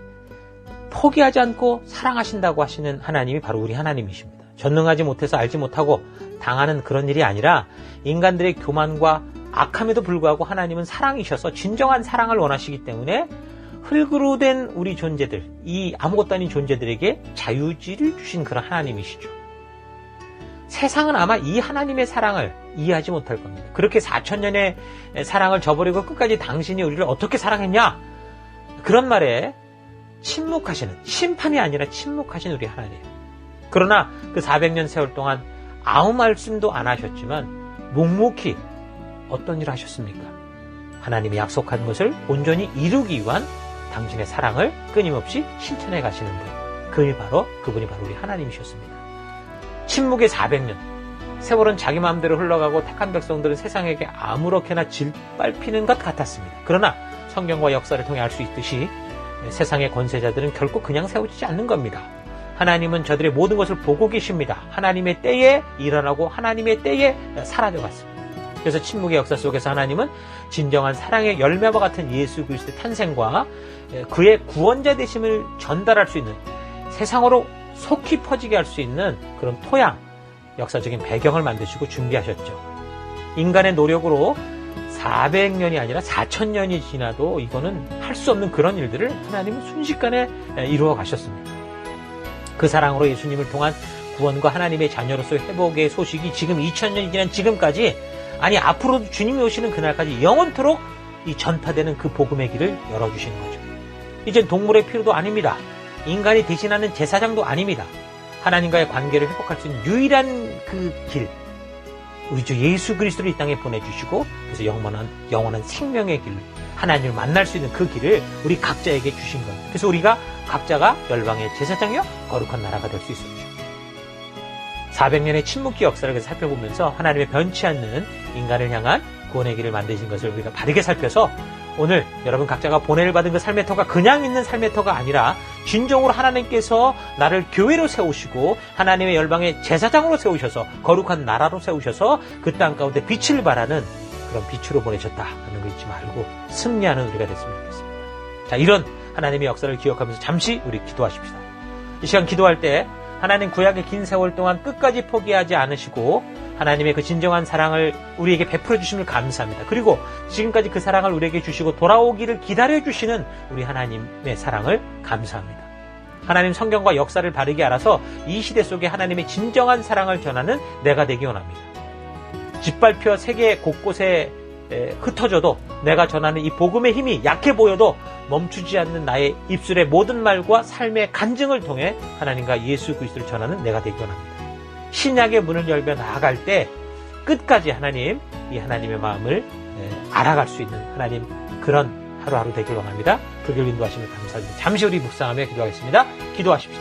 포기하지 않고 사랑하신다고 하시는 하나님이 바로 우리 하나님이십니다. 전능하지 못해서 알지 못하고 당하는 그런 일이 아니라 인간들의 교만과 악함에도 불구하고 하나님은 사랑이셔서 진정한 사랑을 원하시기 때문에 흙으로 된 우리 존재들, 이 아무것도 아닌 존재들에게 자유지를 주신 그런 하나님이시죠. 세상은 아마 이 하나님의 사랑을 이해하지 못할 겁니다. 그렇게 4,000년의 사랑을 저버리고 끝까지 당신이 우리를 어떻게 사랑했냐? 그런 말에 침묵하시는, 심판이 아니라 침묵하신 우리 하나님. 그러나 그 400년 세월 동안 아무 말씀도 안 하셨지만 묵묵히 어떤 일을 하셨습니까? 하나님이 약속한 것을 온전히 이루기 위한 당신의 사랑을 끊임없이 실천해 가시는 분. 그분이 바로 우리 하나님이셨습니다. 침묵의 400년. 세월은 자기 마음대로 흘러가고 택한 백성들은 세상에게 아무렇게나 짓밟히는 것 같았습니다. 그러나 성경과 역사를 통해 알 수 있듯이 세상의 권세자들은 결코 그냥 세워지지 않는 겁니다. 하나님은 저들의 모든 것을 보고 계십니다. 하나님의 때에 일어나고 하나님의 때에 사라져갔습니다. 그래서 침묵의 역사 속에서 하나님은 진정한 사랑의 열매와 같은 예수 그리스도의 탄생과 그의 구원자 되심을 전달할 수 있는, 세상으로 속히 퍼지게 할 수 있는 그런 토양, 역사적인 배경을 만드시고 준비하셨죠. 인간의 노력으로 400년이 아니라 4,000년이 지나도 이거는 할 수 없는 그런 일들을 하나님은 순식간에 이루어 가셨습니다. 그 사랑으로 예수님을 통한 구원과 하나님의 자녀로서의 회복의 소식이 지금 2000년이 지난 지금까지, 아니 앞으로도 주님이 오시는 그날까지 영원토록 이 전파되는 그 복음의 길을 열어주시는 거죠. 이젠 동물의 필요도 아닙니다. 인간이 대신하는 제사장도 아닙니다. 하나님과의 관계를 회복할 수 있는 유일한 그 길, 우리 주 예수 그리스도를 이 땅에 보내주시고, 그래서 영원한 생명의 길, 하나님을 만날 수 있는 그 길을 우리 각자에게 주신 겁니다. 그래서 우리가 각자가 열방의 제사장이요 거룩한 나라가 될 수 있었죠. 400년의 침묵기 역사를 살펴보면서 하나님의 변치 않는 인간을 향한 구원의 길을 만드신 것을 우리가 바르게 살펴서, 오늘 여러분 각자가 보냄을 받은 그 삶의 터가 그냥 있는 삶의 터가 아니라 진정으로 하나님께서 나를 교회로 세우시고 하나님의 열방의 제사장으로 세우셔서 거룩한 나라로 세우셔서 그 땅 가운데 빛을 발하는 그런 빛으로 보내셨다 하는 거 잊지 말고 승리하는 우리가 됐으면 좋겠습니다. 자, 이런 하나님의 역사를 기억하면서 잠시 우리 기도하십시다. 이 시간 기도할 때 하나님 구약의 긴 세월 동안 끝까지 포기하지 않으시고 하나님의 그 진정한 사랑을 우리에게 베풀어 주심을 감사합니다. 그리고 지금까지 그 사랑을 우리에게 주시고 돌아오기를 기다려 주시는 우리 하나님의 사랑을 감사합니다. 하나님 성경과 역사를 바르게 알아서 이 시대 속에 하나님의 진정한 사랑을 전하는 내가 되기 원합니다. 짓밟혀 세계 곳곳에 흩어져도 내가 전하는 이 복음의 힘이 약해 보여도 멈추지 않는 나의 입술의 모든 말과 삶의 간증을 통해 하나님과 예수 그리스도를 전하는 내가 되기 원합니다. 신약의 문을 열며 나아갈 때 끝까지 하나님, 이 하나님의 마음을 알아갈 수 있는 하나님, 그런 하루하루 되길 원합니다. 그 길 인도하시면 감사드립니다. 잠시 우리 묵상하며 기도하겠습니다. 기도하십시오.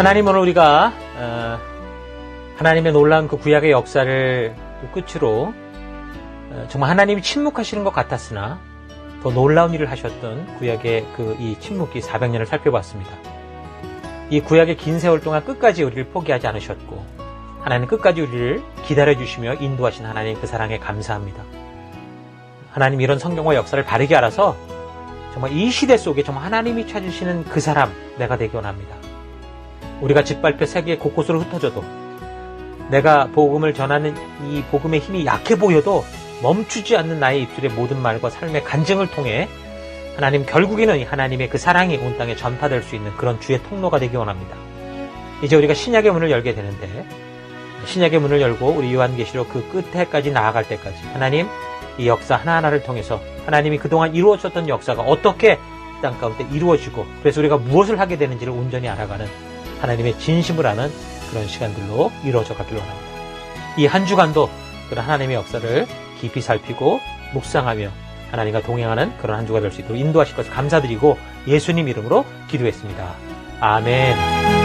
하나님 오늘 우리가 하나님의 놀라운 그 구약의 역사를 끝으로 정말 하나님이 침묵하시는 것 같았으나 더 놀라운 일을 하셨던 구약의 이 침묵기 400년을 살펴봤습니다. 이 구약의 긴 세월 동안 끝까지 우리를 포기하지 않으셨고 하나님 끝까지 우리를 기다려주시며 인도하신 하나님 그 사랑에 감사합니다. 하나님 이런 성경과 역사를 바르게 알아서 정말 이 시대 속에 정말 하나님이 찾으시는 그 사람 내가 되기 원합니다. 우리가 짓밟혀 세계 곳곳으로 흩어져도 내가 복음을 전하는 이 복음의 힘이 약해 보여도 멈추지 않는 나의 입술의 모든 말과 삶의 간증을 통해 하나님 결국에는 하나님의 그 사랑이 온 땅에 전파될 수 있는 그런 주의 통로가 되기 원합니다. 이제 우리가 신약의 문을 열게 되는데 신약의 문을 열고 우리 요한계시록 그 끝에까지 나아갈 때까지 하나님 이 역사 하나하나를 통해서 하나님이 그동안 이루어졌던 역사가 어떻게 땅 가운데 이루어지고 그래서 우리가 무엇을 하게 되는지를 온전히 알아가는 하나님의 진심을 아는 그런 시간들로 이루어져 가길 원합니다. 이 한 주간도 그런 하나님의 역사를 깊이 살피고 묵상하며 하나님과 동행하는 그런 한 주가 될 수 있도록 인도하실 것을 감사드리고 예수님 이름으로 기도했습니다. 아멘.